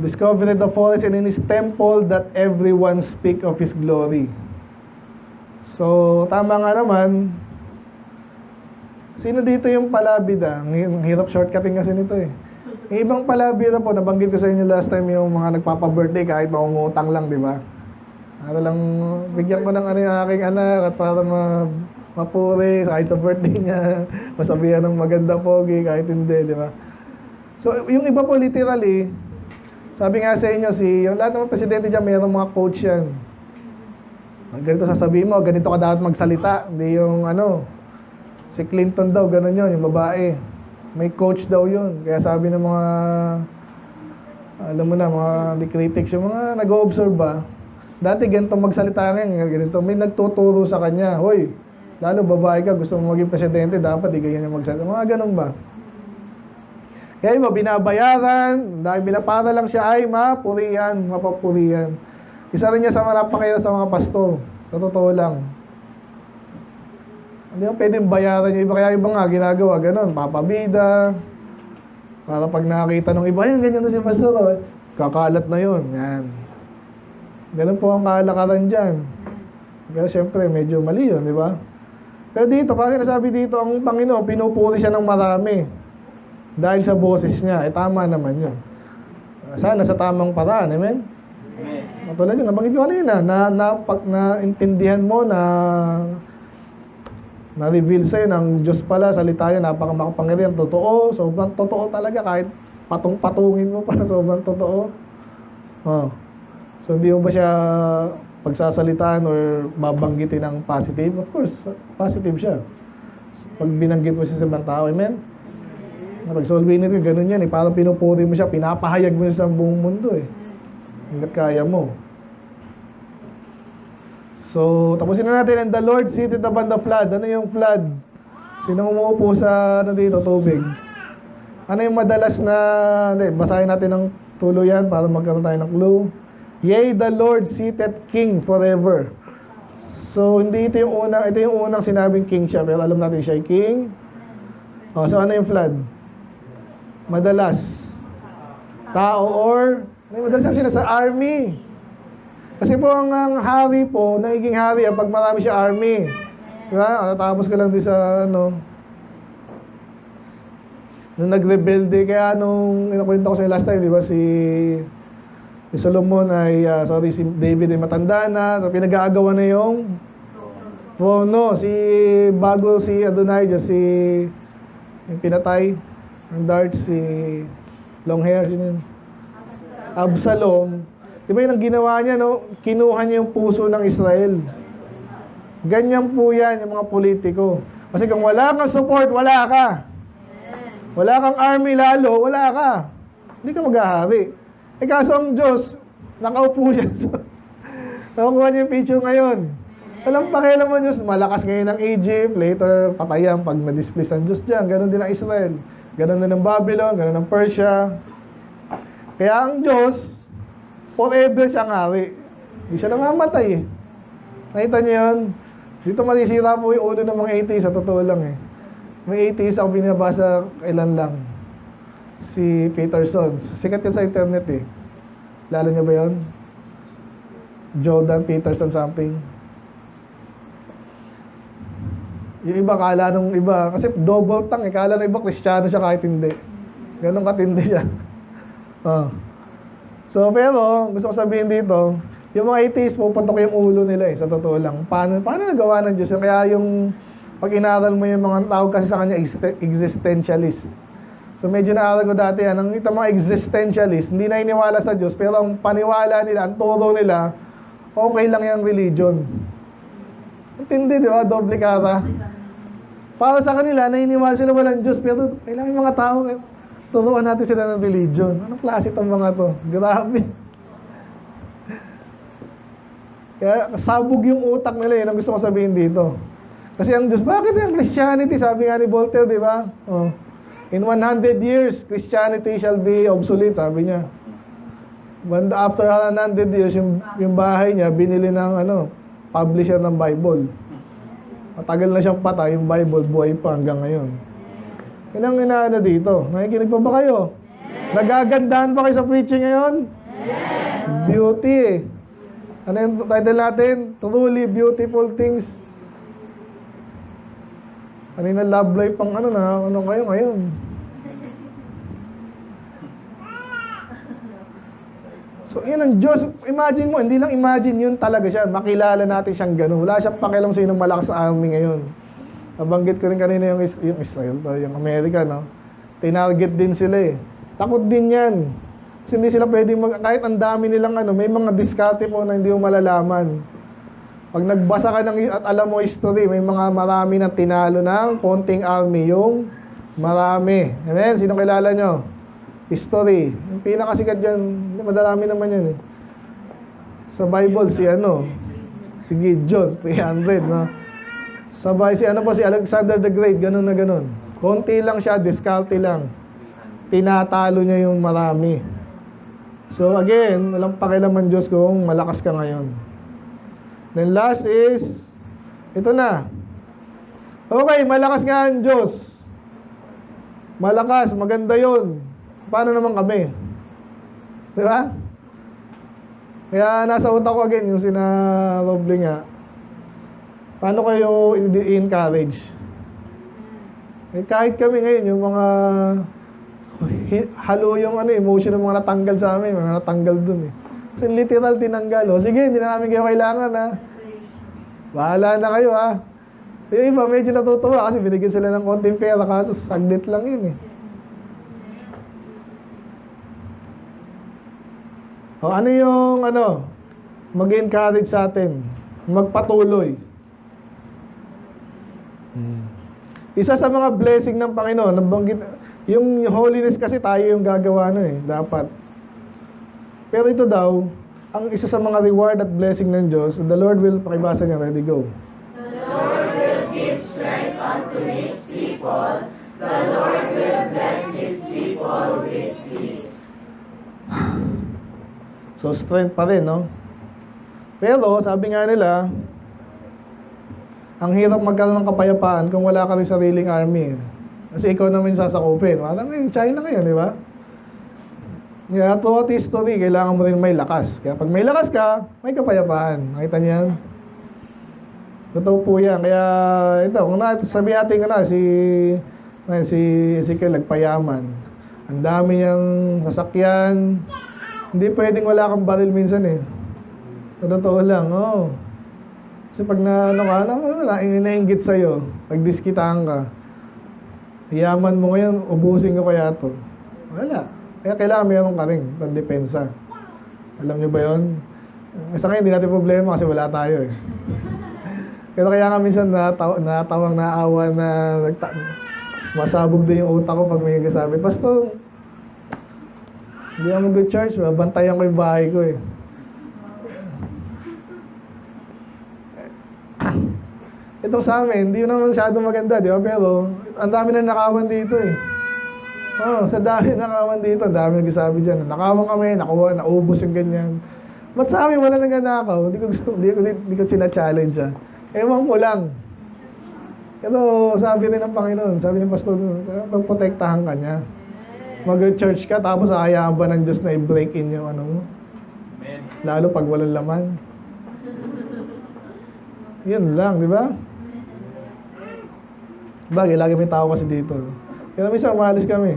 Discovered the forest and in His temple that everyone speak of His glory. So, tama nga naman. Sino dito yung palabida? Ang hirap shortcutting kasi nito eh. Yung ibang palabida po, nabanggit ko sa inyo last time yung mga nagpapa-birthday kahit maungutang lang, di ba? Ano lang, bigyan ko ng yung aking anak at para mapuri kahit sa birthday niya, masabihan ng maganda pogi kahit hindi, di ba? So, yung iba po literally, sabi nga sa inyo, yung lahat ng mga presidente dyan, mayroong mga coach yan. Ganito sasabihin mo, ganito ka dapat magsalita. Hindi yung si Clinton daw, ganun yun, yung babae. May coach daw yun. Kaya sabi ng mga, alam mo na, mga critics, yung mga nag-o-observe ba, dati ganito magsalita ngayon, ganito, may nagtuturo sa kanya, hoy, lalo babae ka, gusto mo maging presidente, dapat di ganyan yung magsalita. Mga ganun ba? Kaya mo, binabayaran, dahil binapara lang siya, ay mapurihan, mapapurihan. Isa rin niya sa napakaya sa mga pastor. Sa totoo lang. Hindi mo pwedeng bayaran yung iba. Kaya iba nga ginagawa, ganun, papabida. Para pag nakakita ng iba, yan, ganyan na si pastor, kakalat na yun. Yan. Ganun po ang kalakaran dyan. Kaya syempre, medyo mali yun, di ba? Pero dito, parang sinasabi dito, ang Panginoon, pinupuri siya ng marami. Dahil sa boses niya, tama naman yun. Sana sa tamang paraan, amen? Matulad yun, nabanggit ko kanina, naintindihan mo na-reveal sa'yo ng Diyos pala, salita niya, napakamakapangyarihan, totoo, sobrang totoo talaga, kahit patungin mo para sobrang totoo. So, hindi mo ba siya pagsasalitaan or babanggitin ng positive? Of course, positive siya. Pag binanggit mo siya sa ibang tao, amen? Pag solve nito, ganun yan, parang pinupuri mo siya, pinapahayag mo siya sa buong mundo, hanggat kaya mo. So, tapusin na natin, and the Lord seated upon the flood. Ano yung flood? Sino umuupo sa dito, tubig? Ano yung madalas na, basahin natin ng tuluyan para magkaroon tayo ng clue. Yea, the Lord seated King forever. So, hindi ito yung unang sinabing King siya, pero alam natin siya ay King. So, ano yung flood? Madalas. Tao or, madalas ang sa army. Kasi po ang hari po, nagiging hari pag marami siya army. Diba? Tapos ka lang di sa nung nag-rebelde, kaya nung inakwento ko sa last time, di ba, si Solomon ay, si David ay matanda na, so pinag-aagawan na yung trono. Bago si Adonijah, yung pinatay, ang dart, si long hair, sino yun? Absalom. Di ba yun ang ginawa niya, kinuha niya yung puso ng Israel. Ganyan po yan, yung mga politiko. Kasi kung wala kang support, wala ka. Wala kang army lalo, wala ka. Hindi ka maghahari. Kaso ang Diyos, nakaupo siya. Nakukuha niya yung picture ngayon. Walang pakialam mo Diyos, malakas ngayon ang Egypt, later patayan pag na-displace ang Diyos dyan. Ganon din ang Israel. Ganon din ang Babylon, ganon ang Persia. Kaya ang Diyos, forever siyang hari. Hindi siya namamatay. Nakita niyo yun? Dito masisira po yung ulo ng mga atheist, sa totoo lang May atheist ako binabasa kailan lang. Si Peterson. Sikat yan sa internet Lalo niyo ba yun? Jordan Peterson something. Yung iba, kala nung iba, kasi double tongue kala nung iba, Kristiyano siya kahit hindi. Ganon katindi siya. So, pero, gusto ko sabihin dito, yung mga atheist, pupuntok yung ulo nila sa totoo lang. Paano nagawa ng Diyos? Kaya yung, pag inaral mo yung mga tawag kasi sa kanya, existentialist. So, medyo naaral ko dati ang mga existentialist, hindi na iniwala sa Diyos, pero ang paniwala nila, ang turo nila, okay lang yung religion. Intindi, di ba? Doble kata. Para sa kanila, nainiwala sila walang Diyos, pero kailangan yung mga tao, turuan natin sila ng religion. Anong klase itong mga to? Grabe. Kaya sabog yung utak nila, yun ang gusto ko sabihin dito. Kasi ang Diyos, bakit yung Christianity? Sabi nga ni Voltaire, di ba? In 100 years, Christianity shall be obsolete, sabi niya. But after 100 years, yung bahay niya, binili ng publisher ng Bible. Matagal na siyang patay, yung Bible, buhay pa hanggang ngayon. Yun ang inaano dito. Nakikinig pa ba kayo? Nagagandahan pa kayo sa preaching ngayon? Beauty. Ano yung title natin? Truly Beautiful Things. Ano yung love life pang ano kayo ngayon? So, yun ang Diyos. Imagine mo, hindi lang imagine, yun talaga siya. Makilala natin siyang gano'n. Wala siyang pakialam sa inong malakas sa army ngayon. Nabanggit ko rin kanina yung Israel, yung Amerika, tinarget din sila Takot din yan. Kasi hindi sila pwedeng kahit ang dami nilang may mga diskarte po na hindi mo malalaman. Pag nagbasa ka at alam mo history, may mga marami na tinalo ng konting army, yung marami. Amen? Sino kilala nyo? History. Yung pinakasikat dyan, madalami naman yan Sa Bible, si Gideon, 300, Sabay si Alexander the Great, ganun na ganun. Konti lang siya, diskarte lang. Tinatalo niya yung marami. So again, walang pakialaman Diyos kung malakas ka ngayon. Then last is, ito na. Okay, malakas nga ang Diyos. Malakas, maganda yun. Paano naman kami? Di ba? Kaya nasa utak ko again yung sina Roble nga. Paano kayo i-encourage? Eh, kahit kami ngayon, yung mga halo yung emotion ng mga natanggal sa amin, mga natanggal dun eh. Kasi literal tinanggal. O sige, hindi na namin kayo kailangan ha. Bahala na kayo ha. Yung iba medyo natutuwa kasi binigyan sila ng konting pera kaso saglit lang yun eh. O ano yung mag-encourage sa atin? Magpatuloy. Isa sa mga blessing ng Panginoon, nabanggit, yung holiness kasi tayo yung gagawa dapat. Pero ito daw, ang isa sa mga reward at blessing ng Diyos, the Lord will, pakibasa niya, ready, go. The Lord will give strength unto His people. The Lord will bless His people with peace. So, strength pa rin, no? Pero, sabi nga nila, ang hirap magkaroon ng kapayapaan kung wala ka rin sariling army. Kasi ikaw naman yung sasakupin. Parang ngayon, China ngayon, di ba? Kaya throughout history, kailangan mo rin may lakas. Kaya pag may lakas ka, may kapayapaan. Nakita niyo yan? Totoo po yan. Kaya ito, kung sabi natin ka si Ezekiel nagpayaman. Ang dami niyang sasakyan. Hindi pwedeng wala kang baril minsan eh. Totoo lang, oh. Kasi pag nainggit sa'yo, pag diskitaan ka, yaman mo ngayon, ubusin ko kaya to. Wala. Kaya kailangan meron ka rin pandepensa. Alam niyo ba yun? Sa ngayon, hindi natin problema kasi wala tayo eh. Pero kaya nga minsan natawang naawa na masabog din yung utak ko pag may nagsasabi, Pastor, hindi ako mag-go church, bantayan ko yung bahay ko eh. Itong sa amin, hindi yun naman masyadong maganda, di ba? Pero, ang dami na nakawan dito eh. Sa dami nakawan dito, ang dami nagsasabi dyan. Nakawan kami, naubos yung ganyan. Ba't sa amin wala nang nanakaw? Hindi ko china-challenge ah. Ewan ko lang. Pero sabi rin ng Panginoon, sabi ng Pastor, pagprotektahan ka niya. Mag-church ka, tapos ahayaan ba ng Diyos na i-break in yung mo? Lalo pag walang laman. Yun lang, di ba? Bagay, lagi may tao kasi dito. Kaya minsan umalis kami.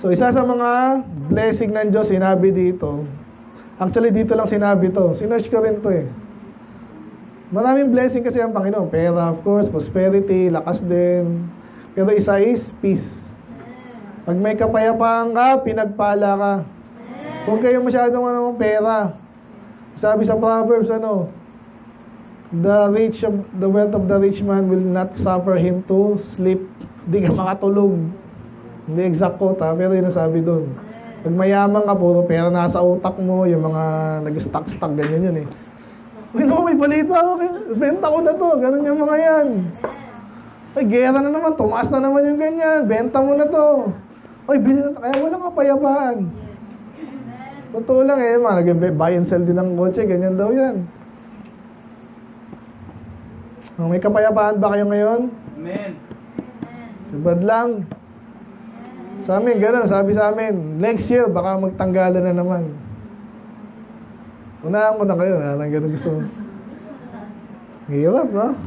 So, isa sa mga blessing ng Diyos, sinabi dito. Actually, dito lang sinabi to. Sinearch ko rin to eh. Maraming blessing kasi ang Panginoon. Pera, of course, prosperity, lakas din. Pero isa is peace. Pag may kapayapaan ka, pinagpala ka. Huwag kayong masyadong pera. Sabi sa Proverbs, the wealth of the rich man will not suffer him to sleep. Hindi ka makatulog. Hindi exact quote pero yun ang sabi doon. Pag mayaman ka, puro pera nasa utak mo, yung mga nag-stock, ganyan yun eh. May balita ako, benta ko na to, ganun yung mga yan. Ay, gera na naman, tumaas na naman yung ganyan, benta mo na to. Ay, bilhin na to, kaya walang kapayapaan. Totoo lang eh, nag-buy and sell din ng kotse, ganyan daw yan. May kapayapaan ba kayo ngayon? Amen. Sabad lang. Sa amin, gano'n, sabi sa amin, next year, baka magtanggalan na naman. Unahan ko na kayo, gano'n gusto mo. Hirap, no?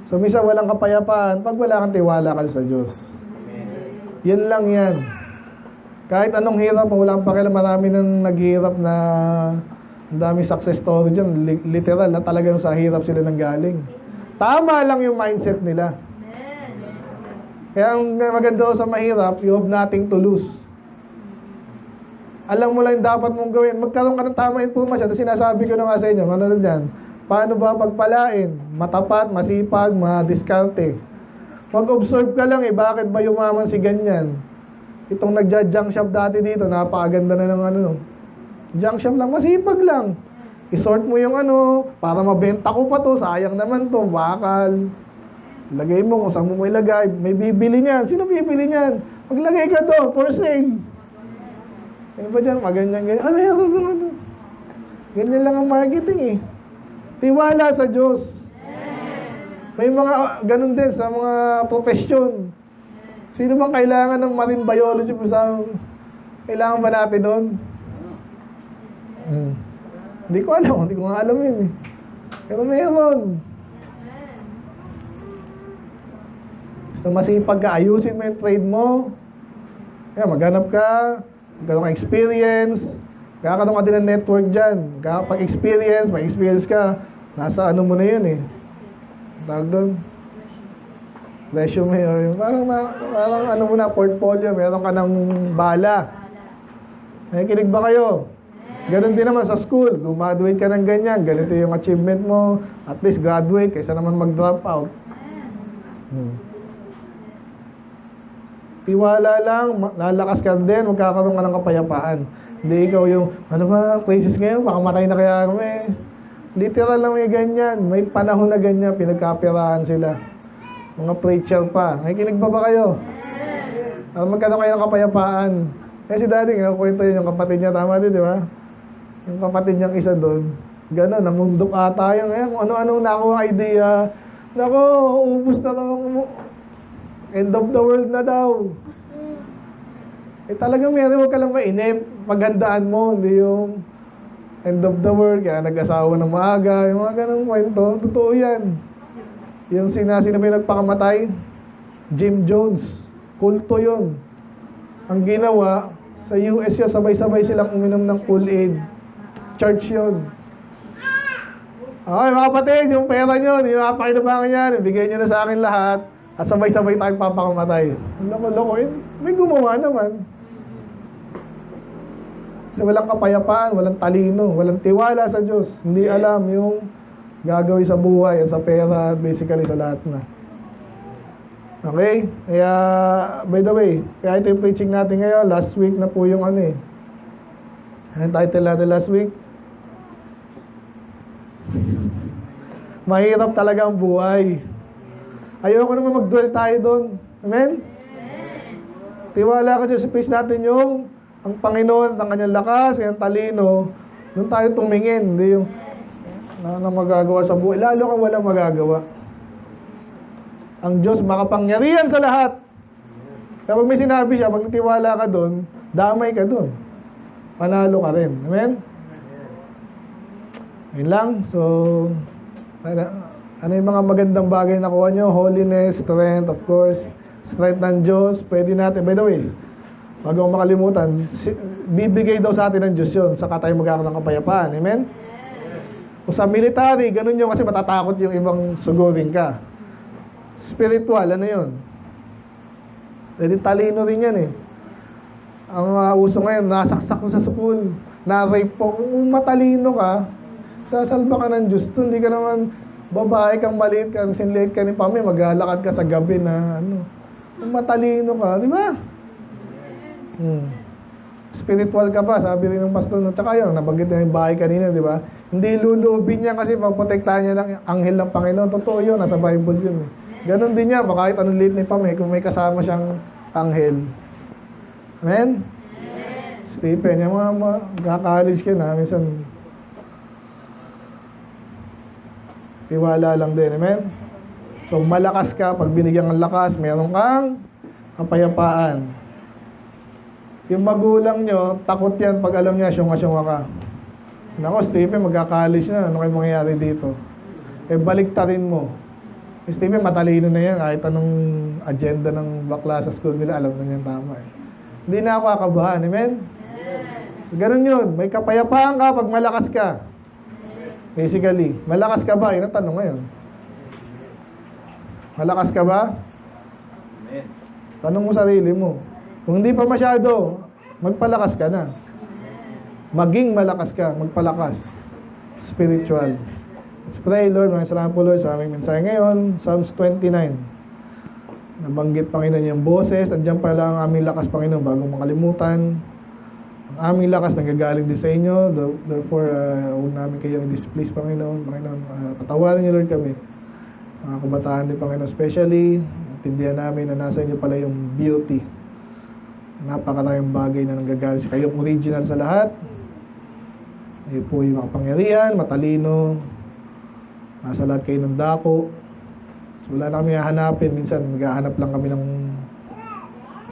So, minsan walang kapayapaan pag wala kang tiwala ka sa Diyos. Yan lang yan. Kahit anong hirap, wala kang pakialam, marami nang naghihirap na ang dami success story dyan, literal na talagang sa hirap sila nanggaling. Tama lang yung mindset nila. Kaya ang maganda sa mahirap, you have nothing to lose. Alam mo lang yung dapat mong gawin. Magkaroon ka ng tamang information. Ito sinasabi ko na nga sa inyo, ano dyan? Paano ba pagpalain? Matapat, masipag, madiskarte. Mag-observe ka lang bakit ba yumaman si ganyan? Itong nagja-junk shop dati dito, napakaganda na ng junk shop lang, masipag lang. I-sort mo yung para mabenta ko pa to, sayang naman to, bakal. Lagay mo kung saan mo ilagay, may bibili niyan. Sino bibili niyan? Maglagay ka doon, for sale. Ano ba dyan? Maganyan. Ano yan? Ganyan lang ang marketing eh. Tiwala sa Diyos. May mga ganun din sa mga profesyon. Sino bang kailangan ng marine biology sa Kailangan ba natin nun? Hindi ko alam. Hindi ko nga alam yun eh. Pero meron. Gusto masipag ka, ayusin mo yung trade mo. Kaya maghanap ka, magkaroon ka experience, kakaroon ka din ng network dyan. Pag-experience, may experience ka, nasa ano mo na yun eh. Tawag doon. Resume or yung parang ano mo na, portfolio, meron ka ng bala. Nakikinig ba kayo? Ganon din naman sa school. Graduate ka ng ganyan, ganito yung achievement mo. At least graduate, kaysa naman mag-drop out. Tiwala lang, lalakas ka din, magkakaroon ka ng kapayapaan. Hindi ikaw yung, ano ba, crisis ngayon, pakamatay na kaya kami. Literal lang may ganyan. May panahon na ganyan, pinagkapirahan sila. Mga preacher pa. Nakikinig ba kayo? Magkaroon kayo ng kapayapaan. Si daddy, kwento yun yung kapatid niya, tama din, di ba? Yung kapatid niyang isa doon, gano'n, namundok ata yun. Kung ano-ano nakuha idea. Nako, ubus na lang. End of the world na daw. Talagang meron, huwag ka lang mainip. Magandaan mo, hindi yung end of the world, kaya nag-asawa ng maaga, yung mga ganong kwento. Totoo yan. Yung sino ba yung nagpakamatay? Jim Jones. Kulto yun. Ang ginawa, sa US yun, sabay-sabay silang uminom ng Kool-Aid. Church yun. Okay, mga kapatid, yung pera nyo, yung napakinabangan yan, ibigay nyo na sa akin lahat, at sabay-sabay tayong papakamatay. Loko-loko, may gumawa naman. Kasi walang kapayapaan, walang talino, walang tiwala sa Diyos. Hindi alam yung gagawin sa buhay at sa pera, basically sa lahat na. Okay? Kaya, by the way, kaya ito yung preaching natin ngayon. Last week na po yung ano eh. Anong title natin last week? Mahirap talaga ang buhay. Ayoko naman mag-dwell tayo doon. Amen? Tiwala ka dyan sa face natin yung ang Panginoon, ang kanyang lakas, kanyang talino. Doon tayo tumingin. Hindi yung na magagawa sa buhay. Lalo kang walang magagawa. Ang Diyos makapangyarihan sa lahat. Kaya pag may sinabi siya, pag natiwala ka doon, damay ka doon. Manalo ka rin. Amen? Yun lang. So, ano yung mga magandang bagay na nakuha nyo? Holiness, strength, of course. Strength ng Diyos. Pwede natin. By the way, bago ko makalimutan, bibigay daw sa atin ng Diyos yun. Saka tayo magkakaroon ng kapayapaan. Amen? Kung sa military, ganun yun kasi matatakot yung ibang sugurin ka. Spiritual, ano yun? Pwede talino rin yan eh. Ang uso ngayon, nasaksak ko sa school, na-rape po. Kung matalino ka, sasalba ka ng Diyos. Hindi ka naman babae kang maliit ka, sinlate ka ni Pami, maglalakad ka sa gabi na ano. Kung matalino ka, di ba? Spiritual ka pa, sabi rin ng pastor. Tsaka yun, nabanggit na yung bahay kanina, di ba? Hindi lulubin niya kasi paprotektahan niya ng anghel ng Panginoon. Totoo yun, nasa Bible yun eh. Ganon din niya, baka kahit anong late ni Pami, kung may kasama siyang anghel. Amen? Stephen, yung mga magka-college ka na, minsan tiwala lang din. Amen? So, malakas ka. Pag binigyan ng lakas, meron kang kapayapaan. Yung magulang nyo, takot yan pag alam niya, syunga-syunga ka. Nako, Stephen, magka-college na. Ano kayo mangyayari dito? Baliktarin mo. Stephen, matalino na yan. Kahit anong agenda ng bakla sa school nila, alam na niyan tama eh. Hindi na ako kakabahan. Amen? So, ganun yun. May kapayapaan ka pag malakas ka. Basically, malakas ka ba? Yun ang tanong ngayon. Malakas ka ba? Amen. Tanong mo sarili mo. Kung hindi pa masyado, magpalakas ka na. Maging malakas ka, magpalakas. Spiritual. Let's pray, Lord. Maraming salamat po, Lord, sa aming mensahe ngayon. Psalms 29. Nabanggit, Panginoon, yung boses. Andiyan pala ang aming lakas, Panginoon, bago makalimutan. Ang aming lakas nagagaling din sa inyo. Therefore, huwag namin kayo i-displease, Panginoon. Panginoon, patawarin niyo, Lord, kami. Mga kabataan din, Panginoon, especially. Tindihan namin na nasa inyo pala yung beauty. Napakaraming bagay na nanggagaling sa kayong original sa lahat. Kayo po yung makapangyarihan, matalino. Nasa lahat kayo ng dako. So, wala na kami hahanapin. Minsan, naghahanap lang kami ng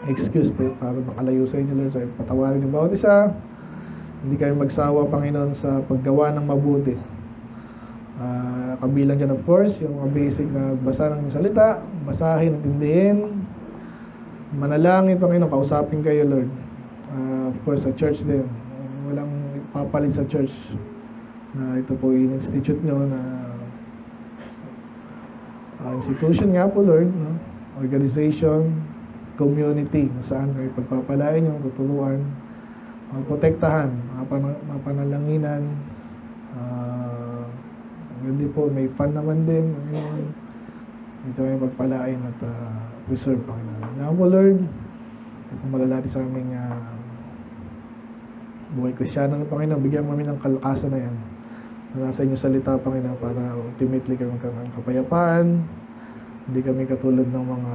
excuse po para makalayo sa inyo, Lord. So, patawarin yung bawat isa. Hindi kayo magsawa, Panginoon, sa paggawa ng mabuti. Kabilang dyan, of course, yung mga basic na basa ng salita, basahin at intindihin. Manalangin, Panginoon, kausapin kayo, Lord. Of course, sa church din. Walang papalit sa church. Ito po yung institute nyo na institution nga po, Lord, no? Organization, community, kung saan kayo pagpapalain yung tuturuan, protektahan, mapanalanginan. Hindi po, may fun naman din. Ito ay pagpalain at preserve, Panginoon. Now po, Lord, kung malalati sa aming buhay Kristiyano ng Panginoon, bigyan mo kami ng kalakasan na yan. Na nasa inyo salita, Panginoon, para ultimately kami magkaroon ng kapayapaan. Hindi kami katulad ng mga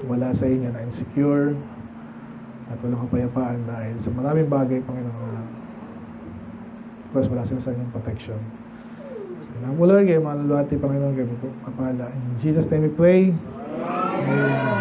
wala sa inyo na insecure at walang kapayapaan dahil sa maraming bagay, Panginoon, of course, wala sila sa inyong protection. So, Lord, kayo maluluwati, Panginoon, kayo magpapala. In Jesus' name we pray. Amen.